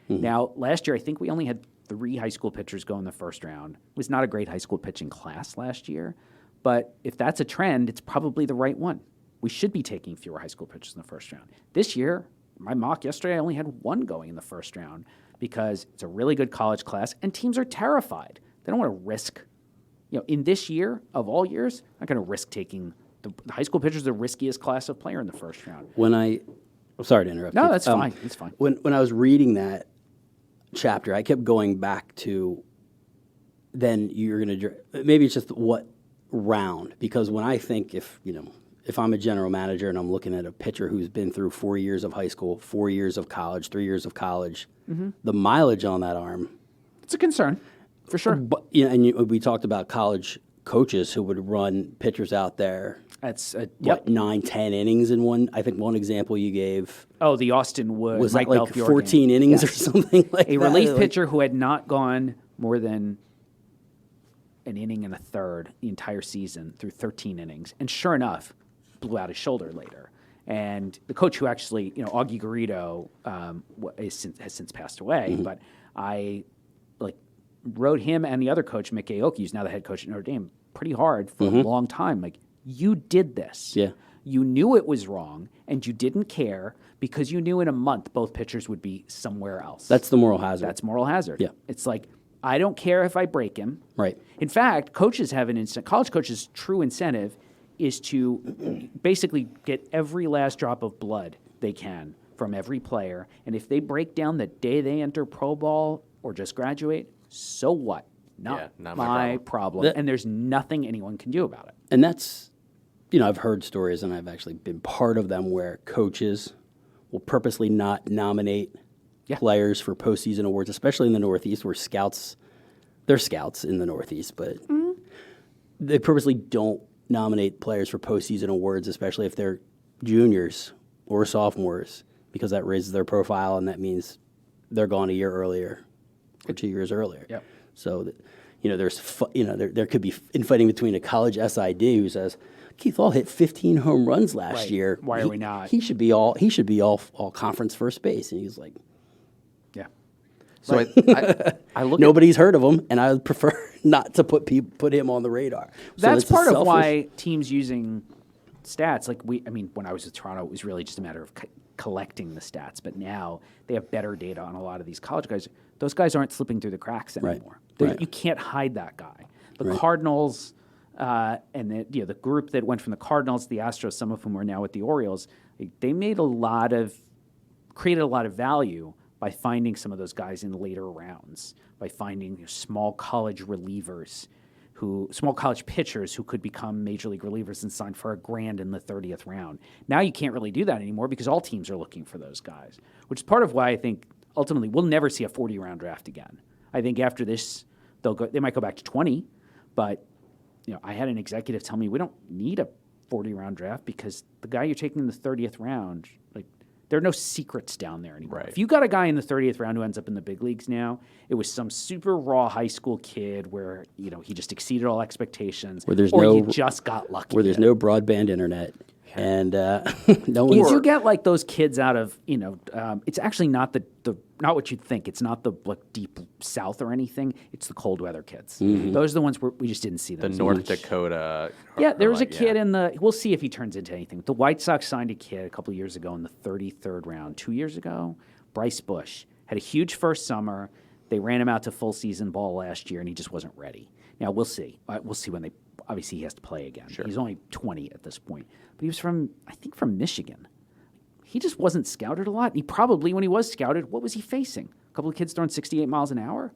Mm-hmm. Now, last year I think we only had 3 high school pitchers go in the first round. It was not a great high school pitching class last year, but if that's a trend, it's probably the right one. We should be taking fewer high school pitchers in the first round. This year, my mock yesterday, I only had 1 going in the first round because it's a really good college class, and teams are terrified. They don't want to risk, in this year of all years, I'm not going to risk taking the high school pitchers, the riskiest class of player in the first round. I'm sorry to interrupt. No, you. that's fine. It's fine. When I was reading that chapter, I kept going back to then you're going to maybe it's just what round, because when I think if I'm a general manager and I'm looking at a pitcher who's been through 4 years of high school, 4 years of college, 3 years of college, the mileage on that arm, it's a concern for sure. But we talked about college coaches who would run pitchers out there. That's 9, 10 innings in one. I think one example you gave. Oh, the Austin Wood Was Mike that like Belfiore 14 game. innings or something like that? A relief pitcher who had not gone more than an inning and a third the entire season through 13 innings, and sure enough, blew out his shoulder later. And the coach who actually, Augie Garrido, has since passed away, but I rode him and the other coach, Mick Aoki, who's now the head coach at Notre Dame, pretty hard for a long time. Like, you did this. Yeah. You knew it was wrong, and you didn't care because you knew in a month both pitchers would be somewhere else. That's the moral hazard. That's moral hazard. Yeah. It's like, I don't care if I break him. Right. In fact, coaches have college coaches' true incentive is to basically get every last drop of blood they can from every player. And if they break down the day they enter pro ball or just graduate, so what? Not my problem. And there's nothing anyone can do about it. And that's, I've heard stories, and I've actually been part of them, where coaches will purposely not nominate players for postseason awards, especially in the Northeast, where they're scouts in the Northeast, but they purposely don't nominate players for postseason awards, especially if they're juniors or sophomores, because that raises their profile, and that means they're gone a year earlier or 2 years earlier. Yep. So, there could be infighting between a college SID who says, Keith Hall hit 15 home runs last year. Why are we not? He should be all conference first base, and he's like, yeah. So I look. Nobody's heard of him, and I would prefer not to put him on the radar. That's part of why teams using stats, when I was with Toronto, it was really just a matter of collecting the stats. But now they have better data on a lot of these college guys. Those guys aren't slipping through the cracks anymore. Right. You can't hide that guy. The Cardinals and the group that went from the Cardinals to the Astros, some of whom are now with the Orioles, they created a lot of value by finding some of those guys in later rounds, by finding small college relievers, small college pitchers who could become major league relievers and sign for $1,000 in the 30th round. Now you can't really do that anymore because all teams are looking for those guys, which is part of why I think ultimately we'll never see a 40-round draft again. I think after this, they might go back to 20, but I had an executive tell me we don't need a 40-round draft because the guy you're taking in the 30th round, there are no secrets down there anymore. Right. If you got a guy in the 30th round who ends up in the big leagues now, it was some super raw high school kid where he just exceeded all expectations, you just got lucky. Where there's no broadband internet. And no one. You do get those kids out of it's actually not not what you'd think. It's not the deep south or anything. It's the cold weather kids. Mm-hmm. Those are the ones where we just didn't see them. The North Dakota. Yeah, there was a kid in the. We'll see if he turns into anything. The White Sox signed a kid a couple of years ago in the 33rd round. 2 years ago, Bryce Bush had a huge first summer. They ran him out to full season ball last year, and he just wasn't ready. Now we'll see. We'll see when they. Obviously, he has to play again. Sure. He's only 20 at this point. But he was from Michigan. He just wasn't scouted a lot. He probably, when he was scouted, what was he facing? A couple of kids throwing 68 miles an hour?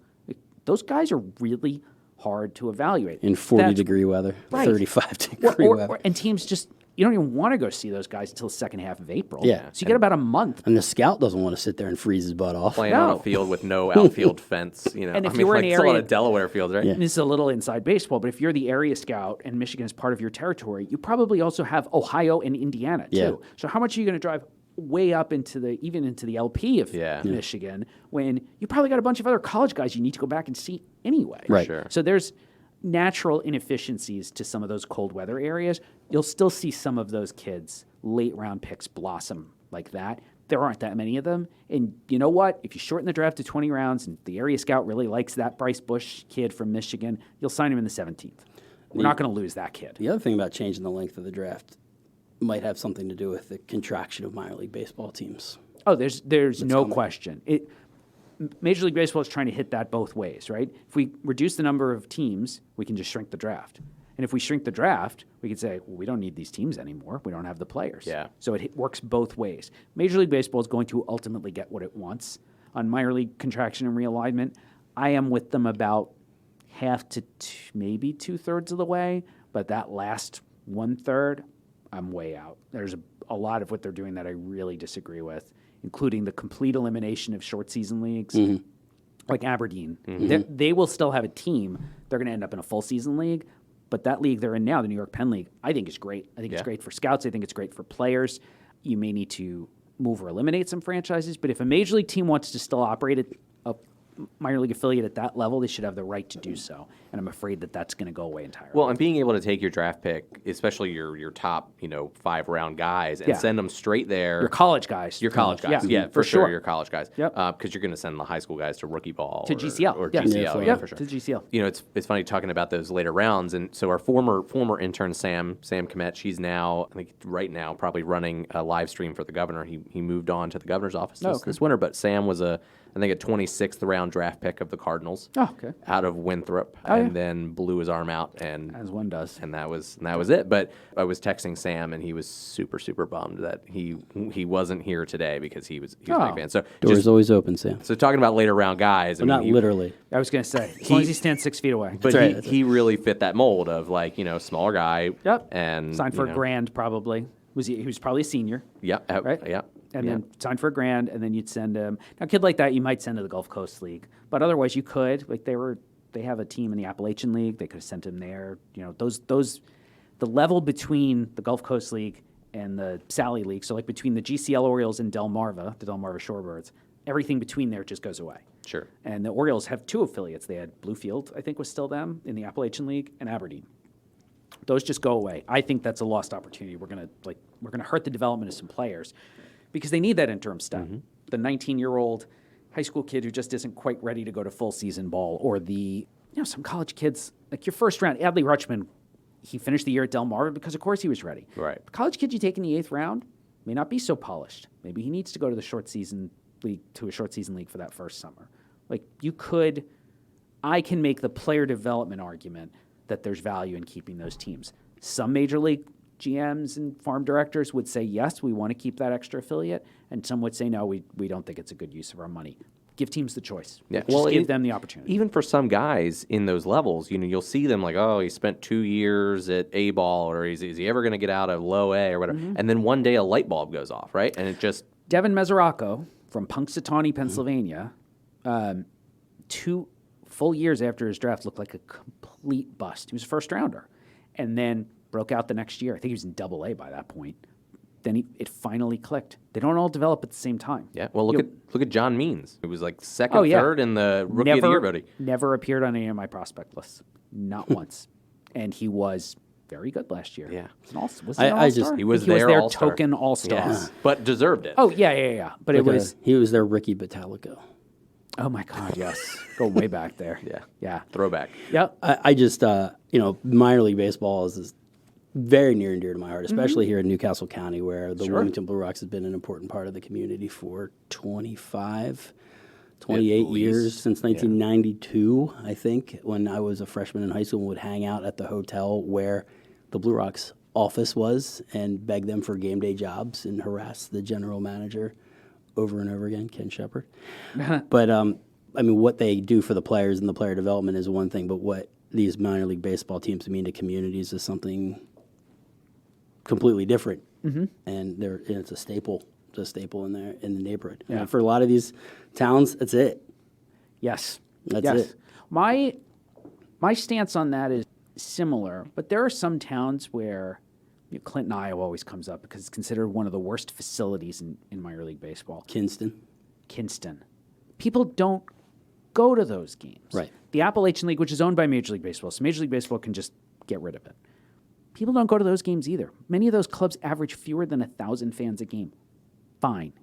Those guys are really hard to evaluate. In 40-degree weather, 35-degree weather. And teams just, you don't even want to go see those guys until the second half of April. Yeah. So you get about a month. And the scout doesn't want to sit there and freeze his butt off. Playing on a field with no outfield fence, And if you were in the it's a lot area, of Delaware fields, right? Yeah. This is a little inside baseball, but if you're the area scout and Michigan is part of your territory, you probably also have Ohio and Indiana too. Yeah. So how much are you going to drive way up into the LP of Michigan when you probably got a bunch of other college guys you need to go back and see anyway? Right. Sure. So there's natural inefficiencies to some of those cold weather areas. You'll still see some of those kids, late round picks, blossom like that. There aren't that many of them. And you know what? If you shorten the draft to 20 rounds and the area scout really likes that Bryce Bush kid from Michigan, you'll sign him in the 17th. We're not going to lose that kid. The other thing about changing the length of the draft might have something to do with the contraction of minor league baseball teams. Oh, there's no question. Major League Baseball is trying to hit that both ways, right? If we reduce the number of teams, we can just shrink the draft. And if we shrink the draft, we could say, well, we don't need these teams anymore. We don't have the players. Yeah. So it works both ways. Major League Baseball is going to ultimately get what it wants. On minor league contraction and realignment, I am with them about half to maybe 2/3 of the way, but that last 1/3, I'm way out. There's a lot of what they're doing that I really disagree with, including the complete elimination of short season leagues, like Aberdeen. They will still have a team. They're going to end up in a full season league, but that league they're in now, the New York Penn League, I think is great. I think it's great for scouts. I think it's great for players. You may need to move or eliminate some franchises, but if a major league team wants to still operate at a minor league affiliate at that level, they should have the right to do so. And I'm afraid that that's going to go away entirely. Well, and being able to take your draft pick, especially your top, 5-round guys, and send them straight there. Your college guys. Yeah, for sure. Your college guys. Yep. Because you're going to send the high school guys to rookie ball. To GCL. Or GCL, for sure. To GCL. It's funny talking about those later rounds. And so our former intern, Sam Komet, she's now, I think right now, probably running a live stream for the governor. He moved on to the governor's office this winter, but Sam was I think a 26th round draft pick of the Cardinals. Oh, okay. Out of Winthrop, then blew his arm out, and as one does, and that was it. But I was texting Sam, and he was super bummed that he wasn't here today because he was a big fan. So doors always open, Sam. So talking about later round guys, well, not literally. I was going to say as long as he stands 6 feet away. But he really fit that mold of smaller guy. Yep. And signed for a grand probably. He was probably a senior. Yeah. Right. Yeah. And then signed for a grand, and then you'd send him. Now, a kid like that, you might send to the Gulf Coast League, but otherwise you could. Like they have a team in the Appalachian League. They could have sent him there. The level between the Gulf Coast League and the Sally League. So like between the GCL Orioles and Delmarva, the Delmarva Shorebirds, everything between there just goes away. Sure. And the Orioles have 2 affiliates. They had Bluefield, I think was still them in the Appalachian League, and Aberdeen. Those just go away. I think that's a lost opportunity. We're gonna hurt the development of some players, because they need that interim step. The 19-year-old high school kid who just isn't quite ready to go to full season ball, or some college kids, like your first round, Adley Rutschman, he finished the year at Delmarva because of course he was ready. Right. The college kid you take in the 8th round may not be so polished. Maybe he needs to go to a short season league for that first summer. I can make the player development argument that there's value in keeping those teams. Some major league GMs and farm directors would say, yes, we want to keep that extra affiliate, and some would say, no, we don't think it's a good use of our money. Give teams the choice. Yeah. Just give them the opportunity. Even for some guys in those levels, you'll see them like, oh, he spent 2 years at A ball, or is he ever going to get out of low A or whatever? And then one day a light bulb goes off, right? And it just... Devin Mesoraco from Punxsutawney, Pennsylvania, 2 full years after his draft looked like a complete bust. He was a first rounder, and then broke out the next year. I think he was in AA by that point. Then it finally clicked. They don't all develop at the same time. Yeah. Well, look at John Means. It was like second, third in the Rookie of the Year voting. Never appeared on any of my prospect lists. Not once. And he was very good last year. Yeah. Was he an all-star? He was their all-star. Token all-star. Yes. But deserved it. Oh, yeah. But he was their Ricky Bottalico. Oh, my God, yes. Go way back there. Yeah. Throwback. Yep. I just, minor league baseball is very near and dear to my heart, especially here in Newcastle County, where the Wilmington Blue Rocks has been an important part of the community for 28 years, since 1992, I think, when I was a freshman in high school and would hang out at the hotel where the Blue Rocks office was and beg them for game day jobs and harass the general manager over and over again, Ken Shepard. But, what they do for the players and the player development is one thing, but what these minor league baseball teams mean to communities is something completely different. And it's a staple. It's a staple in the neighborhood. Yeah. And for a lot of these towns, that's it. Yes. That's it. My stance on that is similar, but there are some towns where Clinton, Iowa always comes up because it's considered one of the worst facilities in minor league baseball. Kinston. People don't go to those games. Right. The Appalachian League, which is owned by Major League Baseball, so Major League Baseball can just get rid of it. People don't go to those games either. Many of those clubs average fewer than 1,000 fans a game. Fine.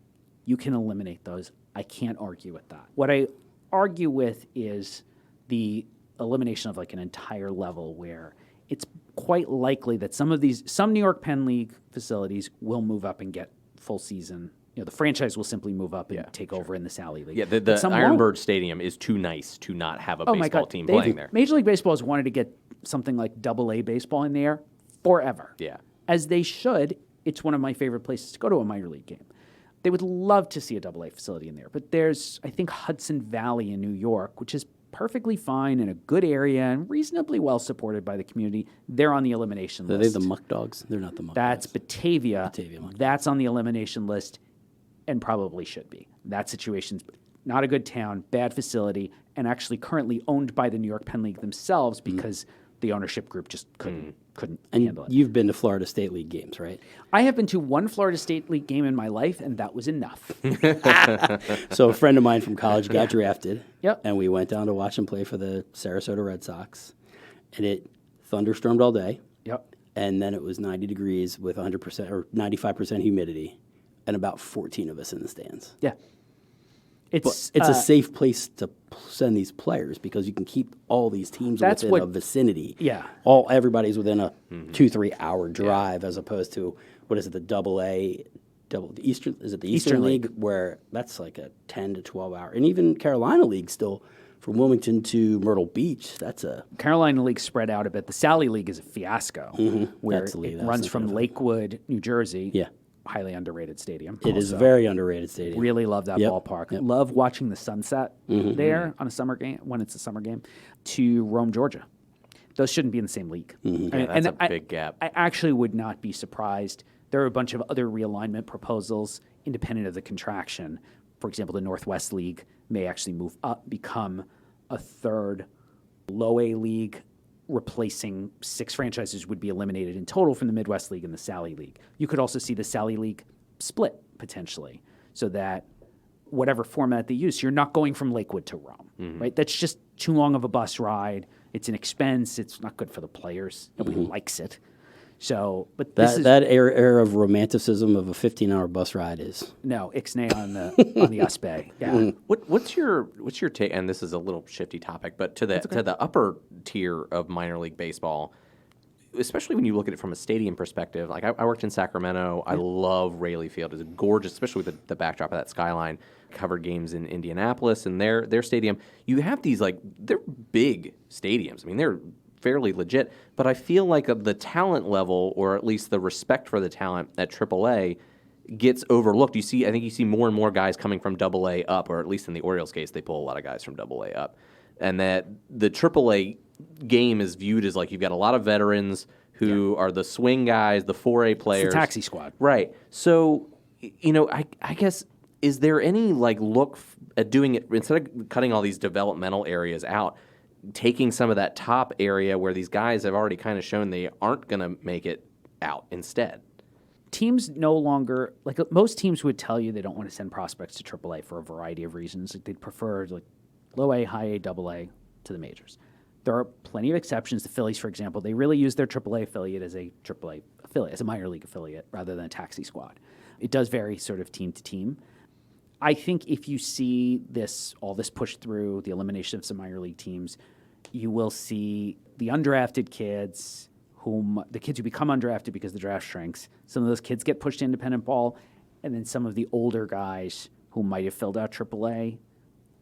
You can eliminate those. I can't argue with that. What I argue with is the elimination of like an entire level where it's quite likely that some New York Penn League facilities will move up and get full season. The franchise will simply move up and take over in the Sally League. Yeah, the Ironbird Stadium is too nice to not have a baseball team playing there. Major League Baseball has wanted to get something like AA baseball in there forever. Yeah. As they should. It's one of my favorite places to go to a minor league game. They would love to see a AA facility in there. But there's, I think, Hudson Valley in New York, which is perfectly fine in a good area and reasonably well supported by the community, they're on the elimination list. Are they the Muck Dogs? They're not the Muck That's Dogs. Batavia. Batavia Muck. That's on the elimination list and probably should be. That situation's not a good town, bad facility, and actually currently owned by the New York Penn League themselves because the ownership group just couldn't handle it. You've been to Florida State League games, right? I have been to one Florida State League game in my life, and that was enough. So a friend of mine from college got drafted. Yep. And we went down to watch him play for the Sarasota Red Sox. And it thunderstormed all day. Yep. And then it was 90 degrees with 100% or 95% humidity and about 14 of us in the stands. Yeah. It's a safe place to send these players because you can keep all these teams within a vicinity. Yeah. Everybody's within a 2-3 hour drive as opposed to, what is it, the Eastern League, where that's like a 10 to 12 hour. And even Carolina League still, from Wilmington to Myrtle Beach, that's a... Carolina League spread out a bit. The Sally League is a fiasco where That's it runs from Lakewood, New Jersey. Yeah. Highly underrated stadium. It is a very underrated stadium. Really love that ballpark. Yep. Love watching the sunset there on a summer game, when it's a summer game, to Rome, Georgia. Those shouldn't be in the same league. Yeah, that's a big gap. I actually would not be surprised. There are a bunch of other realignment proposals independent of the contraction. For example, the Northwest League may actually move up, become a third low A league, replacing 6 franchises would be eliminated in total from the Midwest League and the Sally League. You could also see the Sally League split potentially so that whatever format they use, you're not going from Lakewood to Rome, right? That's just too long of a bus ride. It's an expense. It's not good for the players. Nobody likes it. So, but that era of romanticism of a 15-hour bus ride is no ixnay on the USBay. Yeah. What's your take? And this is a little shifty topic, but to the upper tier of minor league baseball, especially when you look at it from a stadium perspective. Like I worked in Sacramento. I love Raley Field. It's gorgeous, especially with the backdrop of that skyline. Covered games in Indianapolis and their stadium. You have these they're big stadiums. I mean, they're fairly legit, but I feel like the talent level, or at least the respect for the talent at AAA, gets overlooked. I think you see more and more guys coming from AA up, or at least in the Orioles case, they pull a lot of guys from AA up, and that the AAA game is viewed as like you've got a lot of veterans who are the swing guys, the 4A players, it's the taxi squad, right? So, I guess, is there any look at doing it instead of cutting all these developmental areas out? Taking some of that top area where these guys have already kind of shown they aren't going to make it out instead. Teams no longer, most teams would tell you they don't want to send prospects to AAA for a variety of reasons. They'd prefer low A, high A, AA to the majors. There are plenty of exceptions. The Phillies, for example, they really use their AAA affiliate as a AAA affiliate, as a minor league affiliate rather than a taxi squad. It does vary sort of team to team. I think if you see all this push through, the elimination of some minor league teams, you will see the undrafted kids, the kids who become undrafted because the draft shrinks. Some of those kids get pushed to independent ball, and then some of the older guys who might have filled out AAA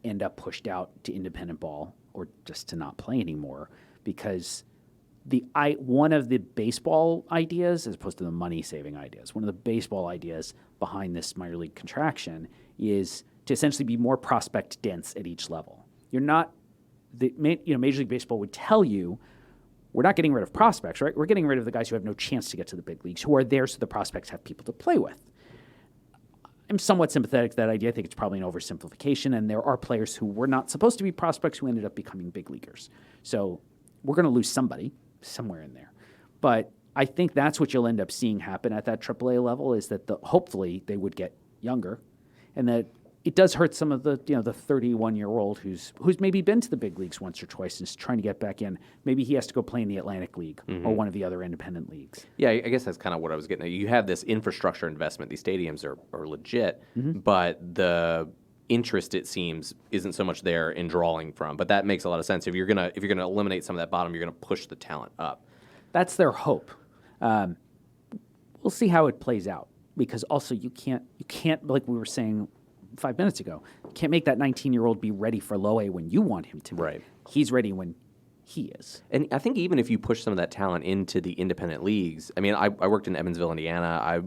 end up pushed out to independent ball or just to not play anymore because one of the baseball ideas, as opposed to the money-saving ideas, one of the baseball ideas behind this minor league contraction is to essentially be more prospect dense at each level. You're not, Major League Baseball would tell you, we're not getting rid of prospects, right? We're getting rid of the guys who have no chance to get to the big leagues, who are there so the prospects have people to play with. I'm somewhat sympathetic to that idea. I think it's probably an oversimplification, and there are players who were not supposed to be prospects who ended up becoming big leaguers. So we're going to lose somebody somewhere in there. But I think that's what you'll end up seeing happen at that AAA level is that hopefully they would get younger, and that it does hurt some of the 31-year-old who's maybe been to the big leagues once or twice and is trying to get back in. Maybe he has to go play in the Atlantic League or one of the other independent leagues. Yeah, I guess that's kind of what I was getting at. You have this infrastructure investment. These stadiums are legit, but the interest, it seems, isn't so much there in drawing from. But that makes a lot of sense. If you're gonna eliminate some of that bottom, you're gonna push the talent up. That's their hope. We'll see how it plays out, because also you can't, like we were saying 5 minutes ago, you can't make that 19-year-old be ready for low A when you want him to be. Right. He's ready when he is. And I think even if you push some of that talent into the independent leagues, I mean, I worked in Evansville, Indiana. I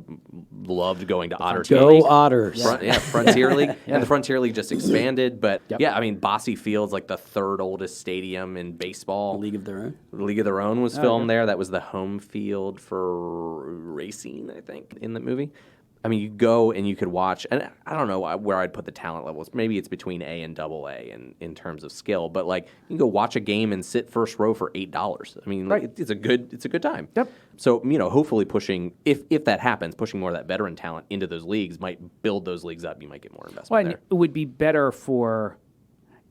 loved going to Otter Go games. Otters. Frontier League. And the Frontier League just expanded. But Yep. yeah, I mean, Bosse Field's like the third oldest stadium in baseball. League of Their Own. League of Their Own was filmed there. That was the home field for racing, I think, in the movie. I mean, you go and you could watch, and I don't know where I'd put the talent levels. Maybe it's between A and AA in terms of skill, but like you can go watch a game and sit first row for $8. I mean, Right. it's a good time. Yep. So hopefully pushing if that happens, pushing more of that veteran talent into those leagues might build those leagues up. You might get more investment Well, and there. it would be better for.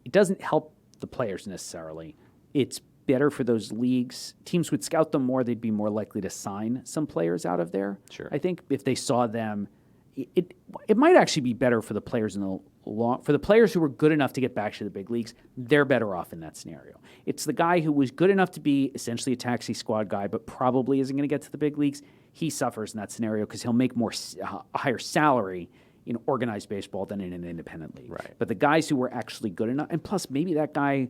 It doesn't help the players necessarily. It's better for those leagues. Teams would scout them more. They'd be more likely to sign some players out of there. Sure. I think if they saw them, it might actually be better for the players for the players who were good enough to get back to the big leagues. They're better off in that scenario. It's the guy who was good enough to be essentially a taxi squad guy, but probably isn't going to get to the big leagues. He suffers in that scenario because he'll make a higher salary in organized baseball than in an independent league. Right. But the guys who were actually good enough, and plus maybe that guy,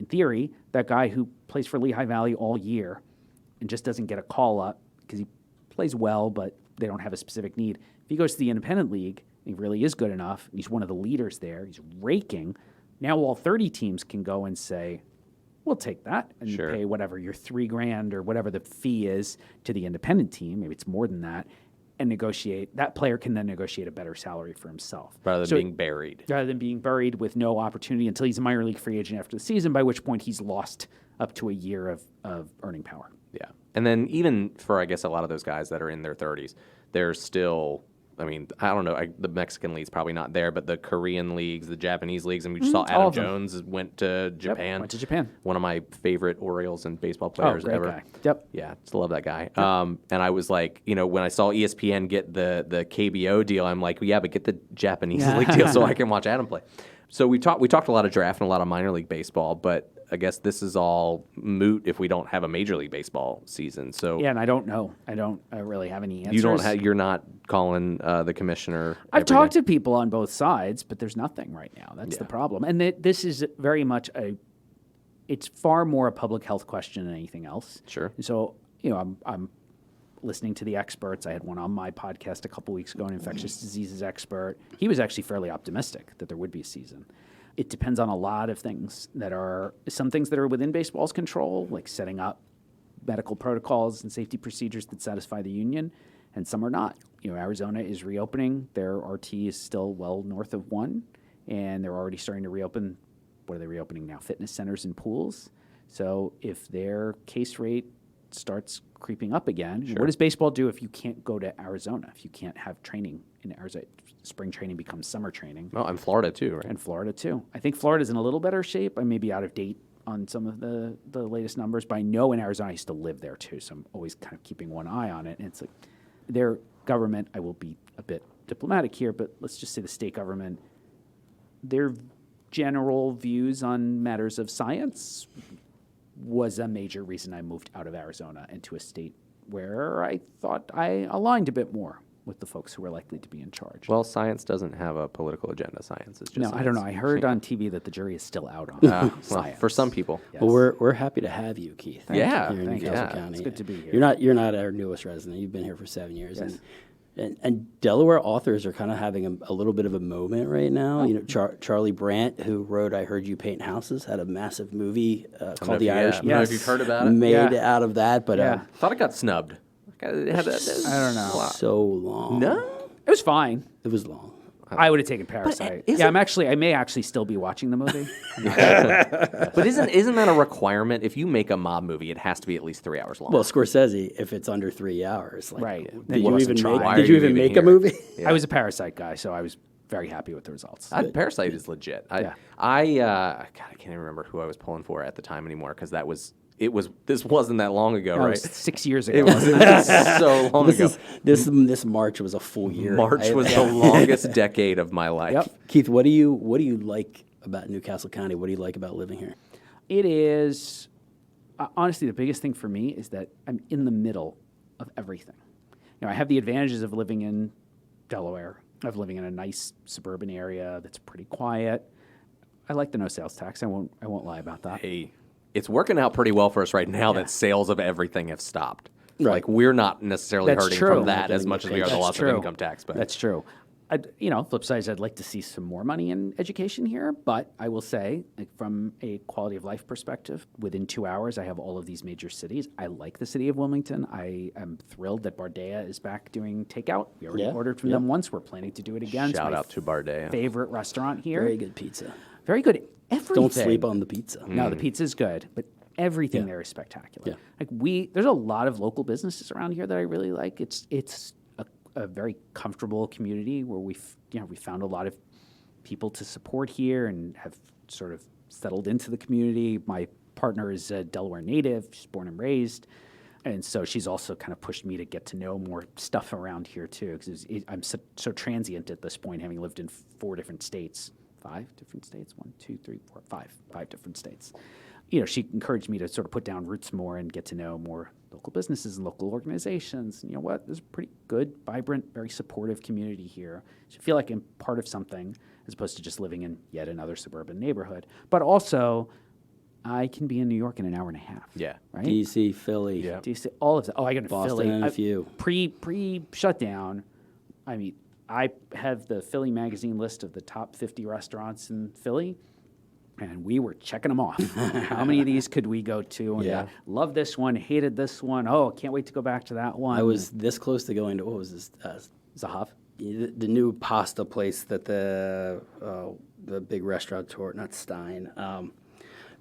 in theory, that guy who plays for Lehigh Valley all year and just doesn't get a call up because he plays well, but they don't have a specific need. If he goes to the independent league, he really is good enough, and he's one of the leaders there, he's raking, now all 30 teams can go and say, we'll take that and Sure. pay whatever your $3,000 or whatever the fee is to the independent team, maybe it's more than that, and negotiate. That player can then negotiate a better salary for himself. Rather than being buried. Rather than being buried with no opportunity until he's a minor league free agent after the season, by which point he's lost up to a year of earning power. Yeah. And then even for, I guess, a lot of those guys that are in their 30s, they're still, I mean, I don't know, the Mexican league's probably not there, but the Korean leagues, the Japanese leagues, and we just saw all Adam of them. Jones went to Japan. Went to Japan. One of my favorite Orioles and baseball players great ever. guy. Yep. Yeah, just love that guy. And I was like, when I saw ESPN get the KBO deal, I'm like, well, yeah, but get the Japanese league deal so I can watch Adam play. So we talked a lot of draft and a lot of minor league baseball, but I guess this is all moot if we don't have a Major League Baseball season. So Yeah, and I don't know. I don't really have any answers. you're not calling the commissioner. I've talked to people on both sides, but there's nothing right now. That's the problem. And this is very much it's far more a public health question than anything else. Sure. And so, I'm listening to the experts. I had one on my podcast a couple weeks ago, an infectious diseases expert. He was actually fairly optimistic that there would be a season. It depends on a lot of things some things that are within baseball's control, like setting up medical protocols and safety procedures that satisfy the union, and some are not. Arizona is reopening. Their RT is still well north of 1, and they're already starting to reopen. What are they reopening now? Fitness centers and pools. So if their case rate starts creeping up again, what does baseball do if you can't go to Arizona, if you can't have training in Arizona? Spring training becomes summer training. Well, and Florida too, right? And Florida too. I think Florida's in a little better shape. I may be out of date on some of the latest numbers, but I know in Arizona I used to live there too, so I'm always kind of keeping one eye on it. And it's like their government, I will be a bit diplomatic here, but let's just say the state government, their general views on matters of science was a major reason I moved out of Arizona into a state where I thought I aligned a bit more with the folks who are likely to be in charge. Well, science doesn't have a political agenda. Science is just No, I don't know. I heard on TV that the jury is still out on science. well, for some people. Yes. Well, we're happy to have you, Keith. Yeah. Here in Thank you. Newcastle Yeah. County. It's good to be here. You're not our newest resident. You've been here for 7 years. Yes. And Delaware authors are kind of having a little bit of a moment right now. Charlie Brandt, who wrote "I Heard You Paint Houses," had a massive movie called The Irishman. I don't know if you've heard about it. Made out of that, but Yeah. Thought it got snubbed. I don't know. so long. No? It was fine. It was long. I would have taken Parasite. I may actually still be watching the movie. But isn't that a requirement? If you make a mob movie, it has to be at least 3 hours long. Well, Scorsese, if it's under 3 hours, Right. Did Then you you even mustn't make? try. Did you even make a movie? I was a Parasite guy, so I was very happy with the results. Parasite is legit. Yeah. I can't even remember who I was pulling for at the time anymore because this wasn't that long ago, That right? was 6 years ago. It was so long ago. This March was a full year. March was the longest decade of my life. Yep. Keith, what do you like about Newcastle County? What do you like about living here? It is, honestly, the biggest thing for me is that I'm in the middle of everything. I have the advantages of living in Delaware, of living in a nice suburban area that's pretty quiet. I like the no sales tax. I won't lie about that. Hey, it's working out pretty well for us right now that sales of everything have stopped. Right. Like, we're not necessarily That's hurting true. from that as much as we are the loss of true. income tax. But That's true. Flip side is I'd like to see some more money in education here, but I will say, like, from a quality of life perspective, within 2 hours, I have all of these major cities. I like the city of Wilmington. I am thrilled that Bardea is back doing takeout. We already ordered from them once. We're planning to do it again. shout It's my out to Bardea. favorite restaurant here. Very good pizza. Very good. Everything. Don't sleep on the pizza. No, the pizza's good, but everything there is spectacular. Yeah. Like there's a lot of local businesses around here that I really like. It's a very comfortable community where we found a lot of people to support here and have sort of settled into the community. My partner is a Delaware native; she's born and raised, and so she's also kind of pushed me to get to know more stuff around here too. Because I'm so transient at this point, having lived in 5 different states. 1, 2, 3, 4, 5 different states. She encouraged me to sort of put down roots more and get to know more local businesses and local organizations. And you know what? There's a pretty good, vibrant, very supportive community here. So I feel like I'm part of something as opposed to just living in yet another suburban neighborhood. But also, I can be in New York in an hour and a half. Yeah. Right? DC, Philly. Yeah. DC, all of that. Oh, I got to Boston Philly. and a few. Pre-shutdown, I mean, I have the Philly magazine list of the top 50 restaurants in Philly, and we were checking them off. How many of these could we go to? And Yeah. love this one, hated this one. Oh, can't wait to go back to that one. I was this close to going to, what was this? Zahav. The new pasta place that the big restaurateur, not Stein,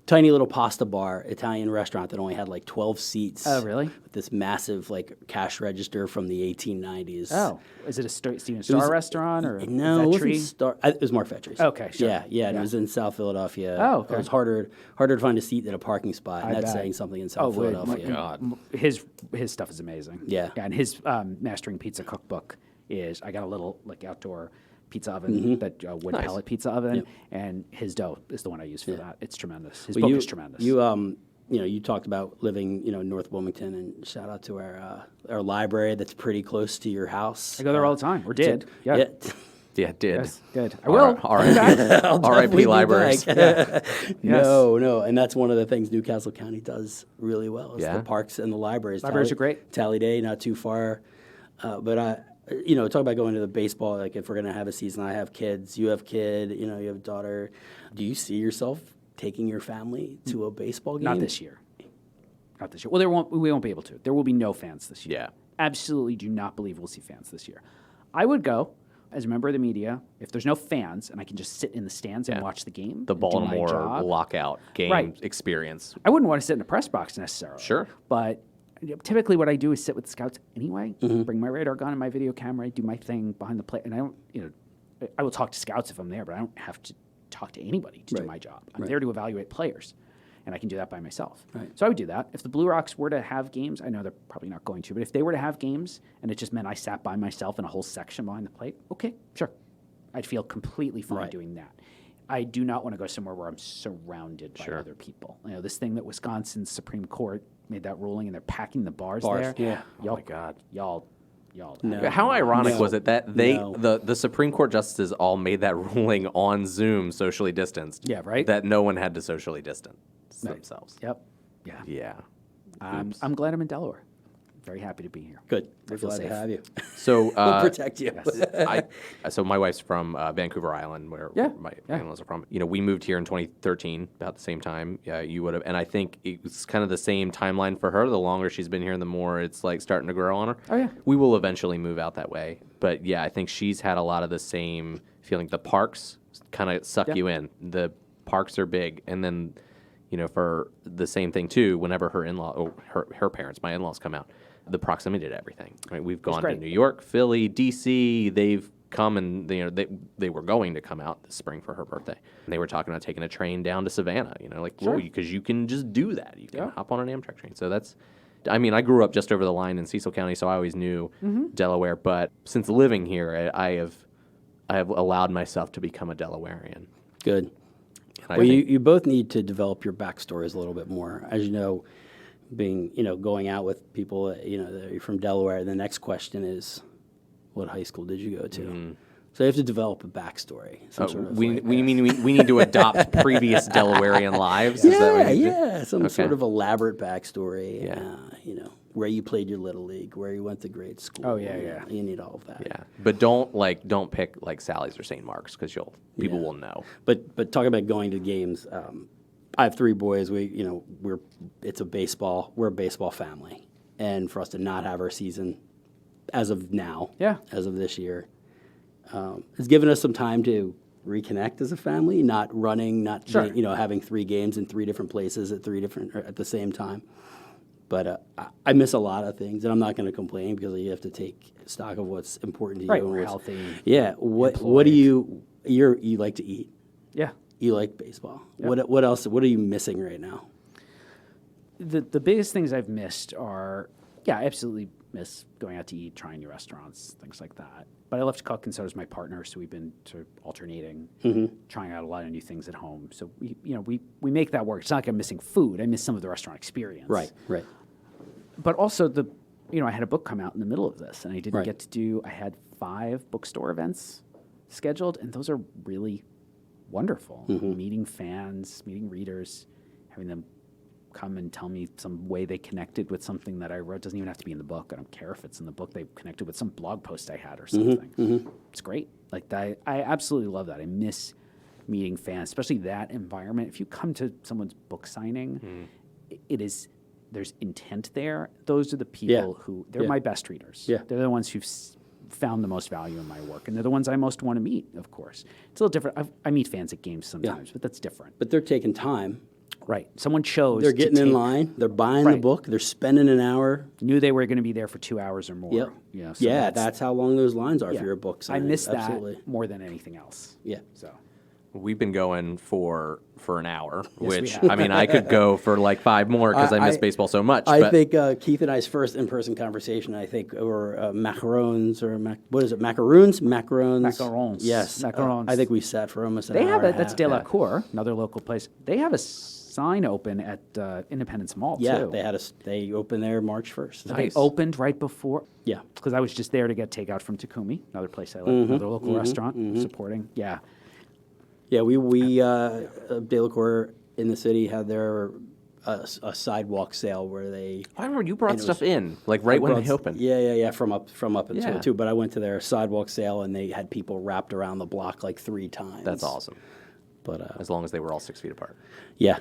tiny little pasta bar, Italian restaurant that only had like 12 seats. Oh, really? With this massive like cash register from the 1890s. Oh, is it a Steven Starr restaurant or No, it wasn't Vetri? Star. It was Mark Fettry's. Okay, sure. Yeah, and it was in South Philadelphia. Oh, okay. It was harder to find a seat than a parking spot, and I that's bet. saying something in South wait, Philadelphia. God. His stuff is amazing. Yeah. And his Mastering Pizza cookbook is, I got a little like outdoor pizza oven, that wood pellet pizza oven, and his dough is the one I use for that. It's tremendous. His book is tremendous. You talked about living, in North Wilmington, and shout out to our library that's pretty close to your house. I go there all the time, or did. Yeah. Yeah, it did. Yes, good. I will. R.I.P. libraries. No, and that's one of the things Newcastle County does really well is Yeah. the parks and the libraries. Libraries are great. Tally Day, not too far. But talk about going to the baseball, like if we're going to have a season, I have kids, you have kid, you have a daughter. Do you see yourself taking your family to a baseball game? Not this year. Well, we won't be able to. There will be no fans this year. Yeah. Absolutely do not believe we'll see fans this year. I would go as a member of the media if there's no fans and I can just sit in the stands and watch the game. The and do my Baltimore job. lockout game Right. experience. I wouldn't want to sit in the press box necessarily. Sure. But typically what I do is sit with the scouts anyway, bring my radar gun and my video camera, do my thing behind the plate. And I don't, I will talk to scouts if I'm there, but I don't have to talk to anybody to do my job. I'm there to evaluate players, and I can do that by myself. Right. So I would do that. If the Blue Rocks were to have games, I know they're probably not going to, but if they were to have games and it just meant I sat by myself in a whole section behind the plate, okay, sure. I'd feel completely fine doing that. I do not want to go somewhere where I'm surrounded by other people. This thing that Wisconsin's Supreme Court made that ruling, and they're packing the bars there. Yeah. Oh my God. Y'all. No. How ironic No. was it that the Supreme Court justices all made that ruling on Zoom, socially distanced? Yeah, right? That no one had to socially distance themselves. Yep. Yeah. Yeah. I'm glad I'm in Delaware. Very happy to be here. Good. I We're feel glad safe. to have you. So We'll protect you. So my wife's from Vancouver Island, where my in-laws are from. We moved here in 2013, about the same time you would have. And I think it was kind of the same timeline for her. The longer she's been here, the more it's like starting to grow on her. Oh, yeah. We will eventually move out that way. But yeah, I think she's had a lot of the same feeling. The parks kind of suck you in. The parks are big. And then, for the same thing too, whenever her parents, my in-laws come out, the proximity to everything. Right? We've gone to New York, Philly, D.C. They've come and they were going to come out this spring for her birthday. And they were talking about taking a train down to Savannah. Because you can just do that. You can hop on an Amtrak train. So that's. I mean, I grew up just over the line in Cecil County, so I always knew Delaware. But since living here, I have allowed myself to become a Delawarean. Good. And You both need to develop your backstories a little bit more. As you know, going out with people, that are from Delaware, the next question is, what high school did you go to? So you have to develop a backstory. Some sort of we need to adopt previous Delawarean lives? Is that yeah, what you do? yeah, some Okay. sort of elaborate backstory. Yeah. Where you played your little league, where you went to grade school. Oh, yeah. You need all of that. Yeah, but don't pick like Sally's or St. Mark's because people will know. But talking about going to games, I have 3 boys. We're a baseball family, and for us to not have our season as of now, as of this year, has given us some time to reconnect as a family, not running, having 3 games in 3 different places at the same time. But I miss a lot of things, and I'm not going to complain because you have to take stock of what's important to you. Right, we're healthy. Yeah. What do you like to eat? Yeah. You like baseball. Yep. What else? What are you missing right now? The biggest things I've missed are, I absolutely miss going out to eat, trying new restaurants, things like that. But I love to cook, and so does my partner. So we've been sort of alternating, trying out a lot of new things at home. So we make that work. It's not like I'm missing food. I miss some of the restaurant experience. Right. But also I had a book come out in the middle of this, and I didn't get to I had 5 bookstore events scheduled, and those are really wonderful. Meeting fans, meeting readers, having them come and tell me some way they connected with something that I wrote. It doesn't even have to be in the book. I don't care if it's in the book. They connected with some blog post I had or something. It's great. Like I absolutely love that. I miss meeting fans, especially that environment. If you come to someone's book signing, there's intent there. Those are the people who, they're my best readers. Yeah. They're the ones who've found the most value in my work, and they're the ones I most want to meet, of course. It's a little different. I meet fans at games sometimes, but that's different. But they're taking time. Right. Someone chose. They're getting in line. They're buying the book. They're spending an hour. Knew they were going to be there for 2 hours or more. Yep. So that's how long those lines are for your book signing. I miss Absolutely. that more than anything else. Yeah. So We've been going for an hour, which, have. I mean, I could go for like 5 more because I miss baseball so much. I think Keith and I's first in-person conversation, were macarons or what is it? Macaroons? Macarons. Yes. Macarons. I think we sat for almost an they hour have and a that's half. De La Cour, another local place. They have a sign open at Independence Mall too. They opened there March 1st. They opened right before. Yeah. Because I was just there to get takeout from Takumi, another place I love, another local restaurant supporting. Yeah. Yeah, we De La Cour in the city had their a sidewalk sale where they. I remember you brought stuff in like right when they opened. Yeah, from up until too. But I went to their sidewalk sale and they had people wrapped around the block like 3 times. That's awesome. But as long as they were all 6 feet apart. Yeah.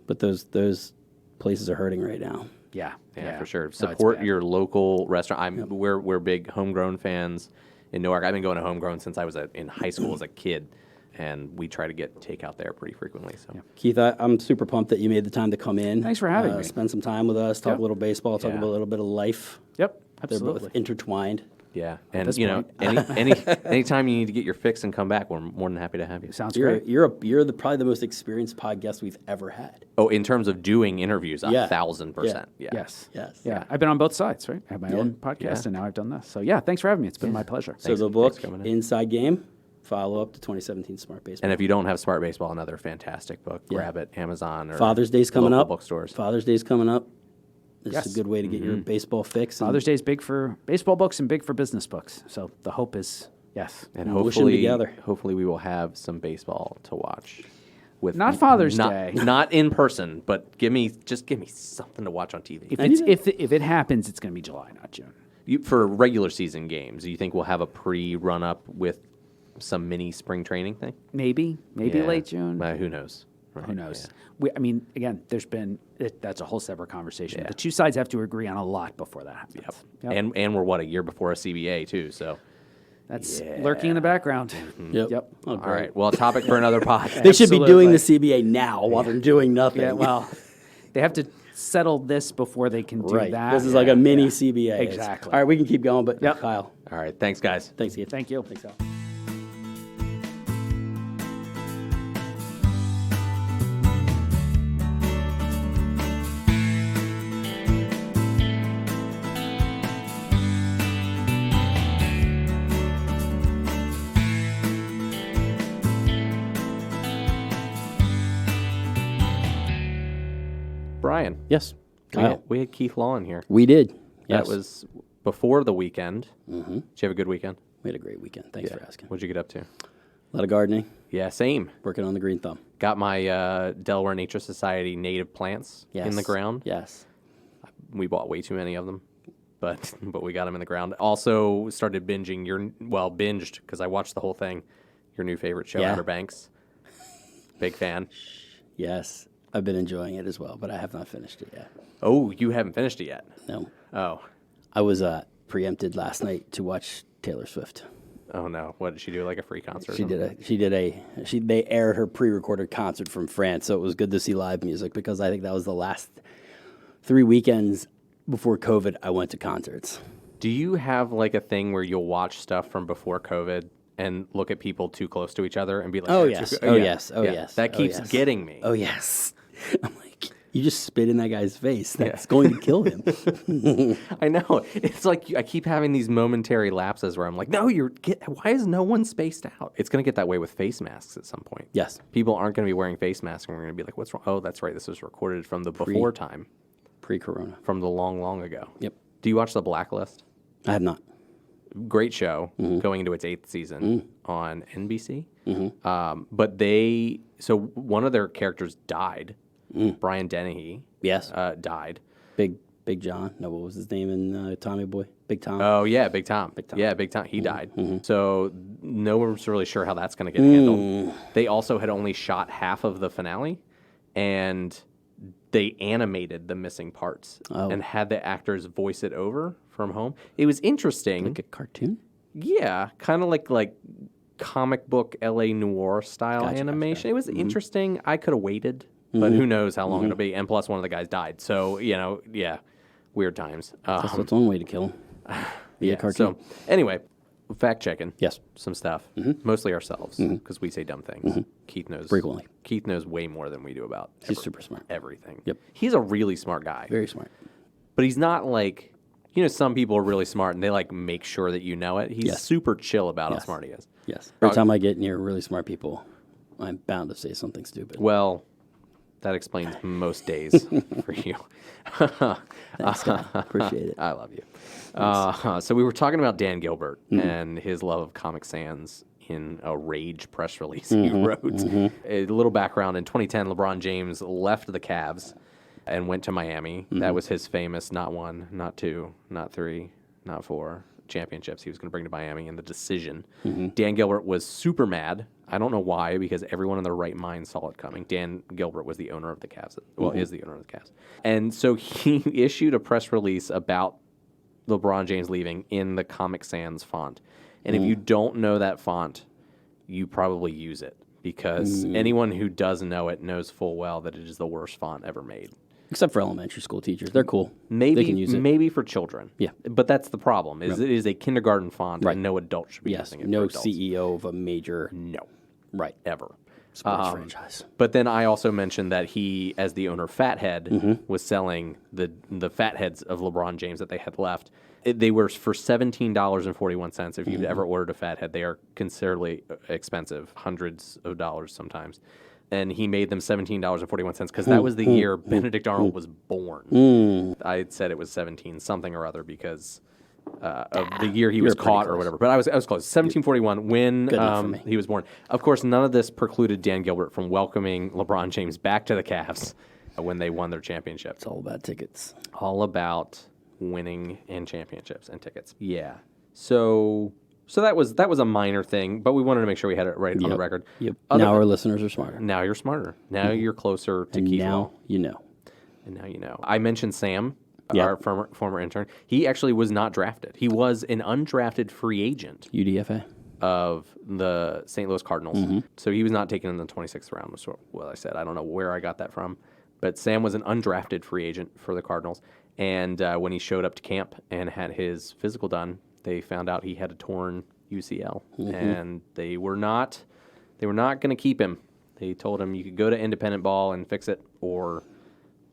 But those places are hurting right now. Yeah, for sure. Support your local restaurant. We're big homegrown fans in Newark. I've been going to homegrown since I was in high school as a kid, and we try to get takeout there pretty frequently. So, Keith, I'm super pumped that you made the time to come in. Thanks for having me. Spend some time with us, talk a little baseball, talk about a little bit of life. Yep, They're absolutely. both intertwined. Yeah, and anytime you need to get your fix and come back, we're more than happy to have you. Sounds great. You're probably the most experienced podcast we've ever had. Oh, in terms of doing interviews, 1,000%. Yeah. Yes. Yeah. I've been on both sides, right? I have my own podcast, and now I've done this. So, thanks for having me. It's been my pleasure. So the book, Inside Game, follow-up to 2017 Smart Baseball. And if you don't have Smart Baseball, another fantastic book. Grab it, Amazon or Father's Day's coming up. Bookstores. Father's Day's coming up. This is a good way to get your baseball fix. Father's Day is big for baseball books and big for business books. So the hope is, yes. And hopefully we will have some baseball to watch. With Not Father's Day. Not in person, but give me something to watch on TV. If it happens, it's going to be July, not June. For regular season games, do you think we'll have a pre-run up with some mini spring training thing? Maybe late June. Who knows? Right. Who knows? Yeah. Again, that's a whole separate conversation. The two sides have to agree on a lot before that happens. Yep. And we're a year before a CBA too, so that's lurking in the background. Yep. Oh, all right. Well, a topic for another podcast. They should be doing the CBA now while they're doing nothing. Yeah. Well, they have to settle this before they can do that. This is like a mini CBA. Exactly. All right, we can keep going, but Kyle. All right. Thanks, guys. Thanks, Keith. Thank you. Thanks, Al. Brian. Yes. Kyle. We had Keith Law in here. We did. That was before the weekend. Mm-hmm. Did you have a good weekend? We had a great weekend. Thanks for asking. What'd you get up to? A lot of gardening. Yeah, same. Working on the green thumb. Got my Delaware Nature Society native plants in the ground. Yes. We bought way too many of them, but we got them in the ground. Also started binging binged because I watched the whole thing. Your new favorite show, Outer Banks. Big fan. Yes. I've been enjoying it as well, but I have not finished it yet. Oh, you haven't finished it yet? No. Oh. I was preempted last night to watch Taylor Swift. Oh no! What did she do? Like a free concert? They aired her pre-recorded concert from France, so it was good to see live music because I think that was the last 3 weekends before COVID I went to concerts. Do you have like a thing where you'll watch stuff from before COVID and look at people too close to each other and be like, oh yes. That keeps getting me. Oh yes. I'm like, you just spit in that guy's face. That's going to kill him. I know. It's like I keep having these momentary lapses where I'm like, no, why is no one spaced out? It's going to get that way with face masks at some point. Yes. People aren't going to be wearing face masks and we're going to be like, what's wrong? Oh, that's right. This was recorded from the before time. Pre-corona. From the long, long ago. Yep. Do you watch The Blacklist? I have not. Great show, going into its 8th season on NBC. But so one of their characters died. Brian Dennehy. Yes. Died. Big John. No, what was his name in Tommy Boy? Big Tom. Oh, yeah, Big Tom. Yeah, Big Tom. He died. So no one's really sure how that's going to get handled. They also had only shot half of the finale, and they animated the missing parts and had the actors voice it over from home. It was interesting. Like a cartoon? Yeah, kind of like comic book L.A. noir style animation. It was interesting. I could have waited, but who knows how long it'll be. And plus, one of the guys died. So, weird times. That's one way to kill him. Yeah, cartoon. so anyway, fact checking. Yes. Some stuff. Mostly ourselves, because we say dumb things. Keith knows. Frequently. Keith knows way more than we do about He's super smart. everything. Yep. He's a really smart guy. Very smart. But he's not like, some people are really smart and they like make sure that you know it. He's super chill about how smart he is. Yes. Every time I get near really smart people, I'm bound to say something stupid. Well, that explains most days for you. Thanks, Scott. Appreciate it. I love you. So we were talking about Dan Gilbert and his love of Comic Sans in a Rage press release he wrote. A little background, in 2010, LeBron James left the Cavs and went to Miami. That was his famous not 1, not 2, not 3, not 4 championships he was going to bring to Miami in the decision. Dan Gilbert was super mad. I don't know why, because everyone in their right mind saw it coming. Dan Gilbert was the owner of the Cavs. Well, is the owner of the Cavs. And so he issued a press release about LeBron James leaving in the Comic Sans font. And if you don't know that font, you probably use it, because anyone who does know it knows full well that it is the worst font ever made. Except for elementary school teachers. They're cool. Maybe, they can use it. Maybe for children. Yeah. But that's the problem, is it is a kindergarten font, and no adult should be using it. No for adults. CEO of a major ever. Sports franchise. But then I also mentioned that he, as the owner of Fathead, was selling the Fatheads of LeBron James that they had left. They were for $17.41. If you've ever ordered a Fathead, they are considerably expensive, hundreds of dollars sometimes. And he made them $17.41 because that was the year Benedict Arnold was born. I had said it was 17 something or other because of the year he was caught or whatever. But I was close. 1741 when he was born. Of course, none of this precluded Dan Gilbert from welcoming LeBron James back to the Cavs when they won their championship. It's all about tickets. All about winning and championships and tickets. Yeah. So that was a minor thing, but we wanted to make sure we had it right on the record. Yep. Now our listeners are smarter. Now you're smarter. Now you're closer to Keith. Now you know. And now you know. I mentioned Sam, our former intern. He actually was not drafted. He was an undrafted free agent. UDFA. Of the St. Louis Cardinals. So he was not taken in the 26th round, was what I said. I don't know where I got that from. But Sam was an undrafted free agent for the Cardinals. And when he showed up to camp and had his physical done, they found out he had a torn UCL, and they were not going to keep him. They told him you could go to independent ball and fix it, or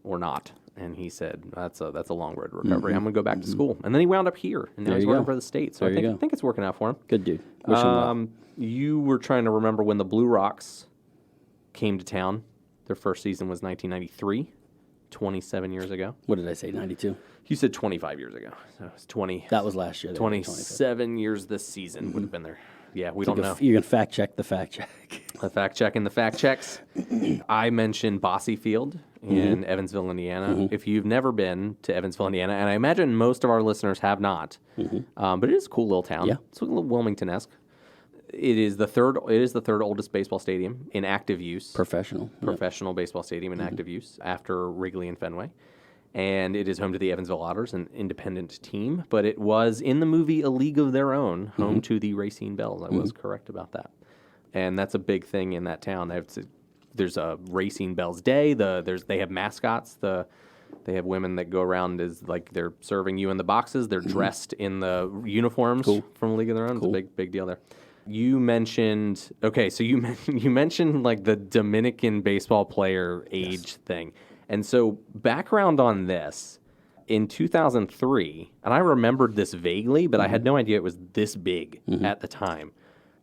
not. And he said that's a long road to recovery. I'm going to go back to school. And then he wound up here, and now he's working for the state. So I think it's working out for him. Good dude. Wish him well. You were trying to remember when the Blue Rocks came to town. Their first season was 1993. 27 years ago. What did I say, 92? You said 25 years ago. So it's 20. That was last year. 27 years this season would have been there. Yeah, we don't know. You can fact check the fact check. The fact check and the fact checks. I mentioned Bosse Field in Evansville, Indiana. If you've never been to Evansville, Indiana, and I imagine most of our listeners have not, but it is a cool little town. Yeah. It's a little Wilmington-esque. It is the third oldest baseball stadium in active use. Professional Baseball stadium in active use after Wrigley and Fenway. And it is home to the Evansville Otters, an independent team. But it was, in the movie A League of Their Own, home to the Racine Bells. I was correct about that. And that's a big thing in that town. There's a Racine Bells Day. They have mascots. They have women that go around as like they're serving you in the boxes. They're dressed in the uniforms from A League of Their Own. It's a big deal there. You mentioned you mentioned like the Dominican baseball player age thing. And so background on this, in 2003, and I remembered this vaguely, but I had no idea it was this big at the time.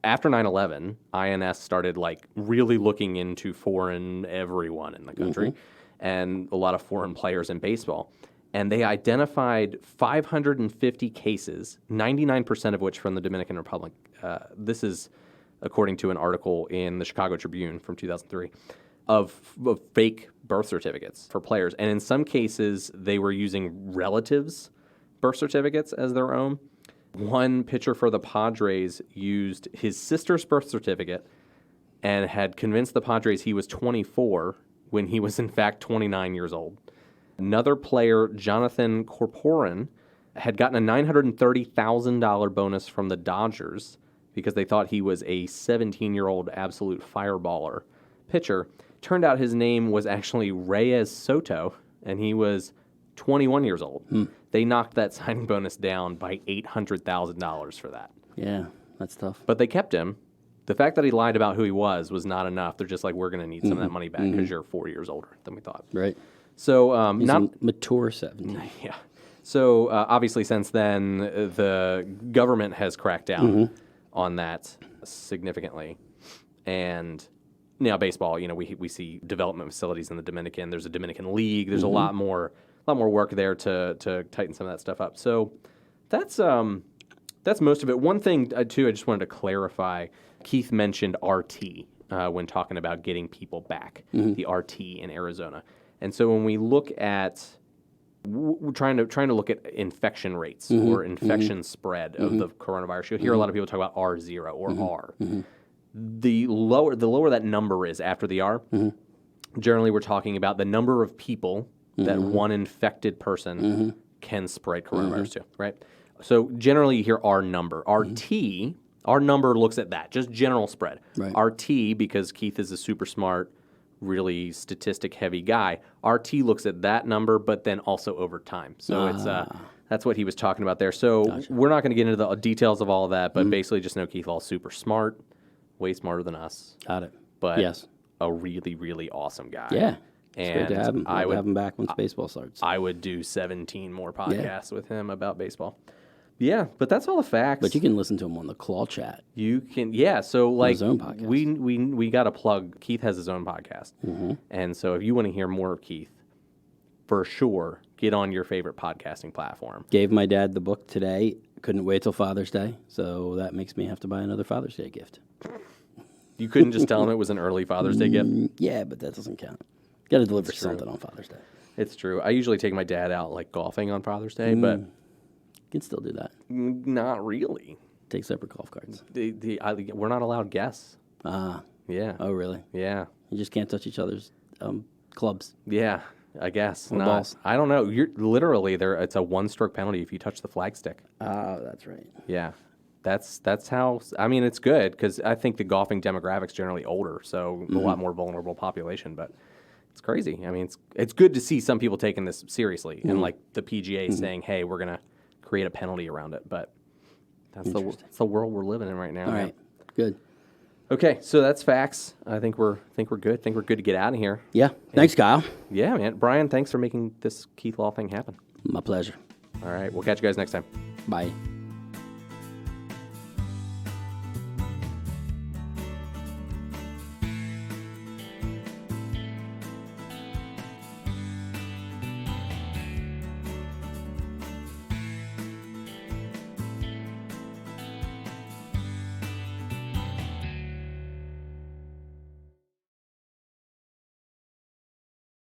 After 9/11, INS started like really looking into foreign everyone in the country and a lot of foreign players in baseball. And they identified 550 cases, 99% of which from the Dominican Republic. This is according to an article in the Chicago Tribune from 2003, of fake birth certificates for players. And in some cases, they were using relatives' birth certificates as their own. One pitcher for the Padres used his sister's birth certificate and had convinced the Padres he was 24 when he was in fact 29 years old. Another player, Jonathan Corporan, had gotten a $930,000 bonus from the Dodgers because they thought he was a 17-year-old absolute fireballer pitcher. Turned out his name was actually Reyes Soto, and he was 21 years old. They knocked that signing bonus down by $800,000 for that. Yeah, that's tough. But they kept him. The fact that he lied about who he was not enough. They're just like, we're going to need some of that money back because you're 4 years older than we thought. Right. So He's a mature 17. Yeah. So obviously since then, the government has cracked down on that significantly. And now baseball, we see development facilities in the Dominican. There's a Dominican League. There's a lot more work there to tighten some of that stuff up. So that's most of it. One thing, too, I just wanted to clarify. Keith mentioned RT when talking about getting people back, the RT in Arizona. And so when we look at we're trying to look at infection rates or infection spread of the coronavirus, you'll hear a lot of people talk about R0 or R. The lower that number is after the R, generally we're talking about the number of people that one infected person can spread coronavirus to, right? So generally you hear R number. RT, our number looks at that, just general spread. Right. RT, because Keith is a super smart, really statistic-heavy guy, RT looks at that number, but then also over time. So that's what he was talking about there. So we're not going to get into the details of all of that, but basically just know Keith Hall's super smart, way smarter than us. Got it. But yes, a really, really awesome guy. Yeah. And it's great to have him. I would have him back once baseball starts. I would do 17 more podcasts with him about baseball. Yeah, but that's all the facts. But you can listen to him on the Claw Chat. You can, yeah. So like, his own podcast. we got to plug. Keith has his own podcast, and so if you want to hear more of Keith, for sure, get on your favorite podcasting platform. Gave my dad the book today. Couldn't wait till Father's Day, so that makes me have to buy another Father's Day gift. You couldn't just tell him it was an early Father's Day gift? Yeah, but that doesn't count. Got to deliver something on Father's Day. It's true. I usually take my dad out like golfing on Father's Day, but you can still do that. Not really. Take separate golf carts. We're not allowed guests. Yeah. Oh, really? Yeah. You just can't touch each other's clubs. Yeah, I guess. Or balls. I don't know. You're literally there. It's a 1-stroke penalty if you touch the flagstick. Oh, that's right. Yeah. That's how. I mean, it's good because I think the golfing demographic's generally older, so a lot more vulnerable population. But it's crazy. I mean, it's good to see some people taking this seriously and like the PGA saying, "Hey, we're gonna create a penalty around it." But that's the world we're living in right now. All right. Good. Okay, so that's facts. I think we're good. I think we're good to get out of here. Yeah. Thanks, Kyle. Yeah, man. Brian, thanks for making this Keith Law thing happen. My pleasure. All right, we'll catch you guys next time. Bye.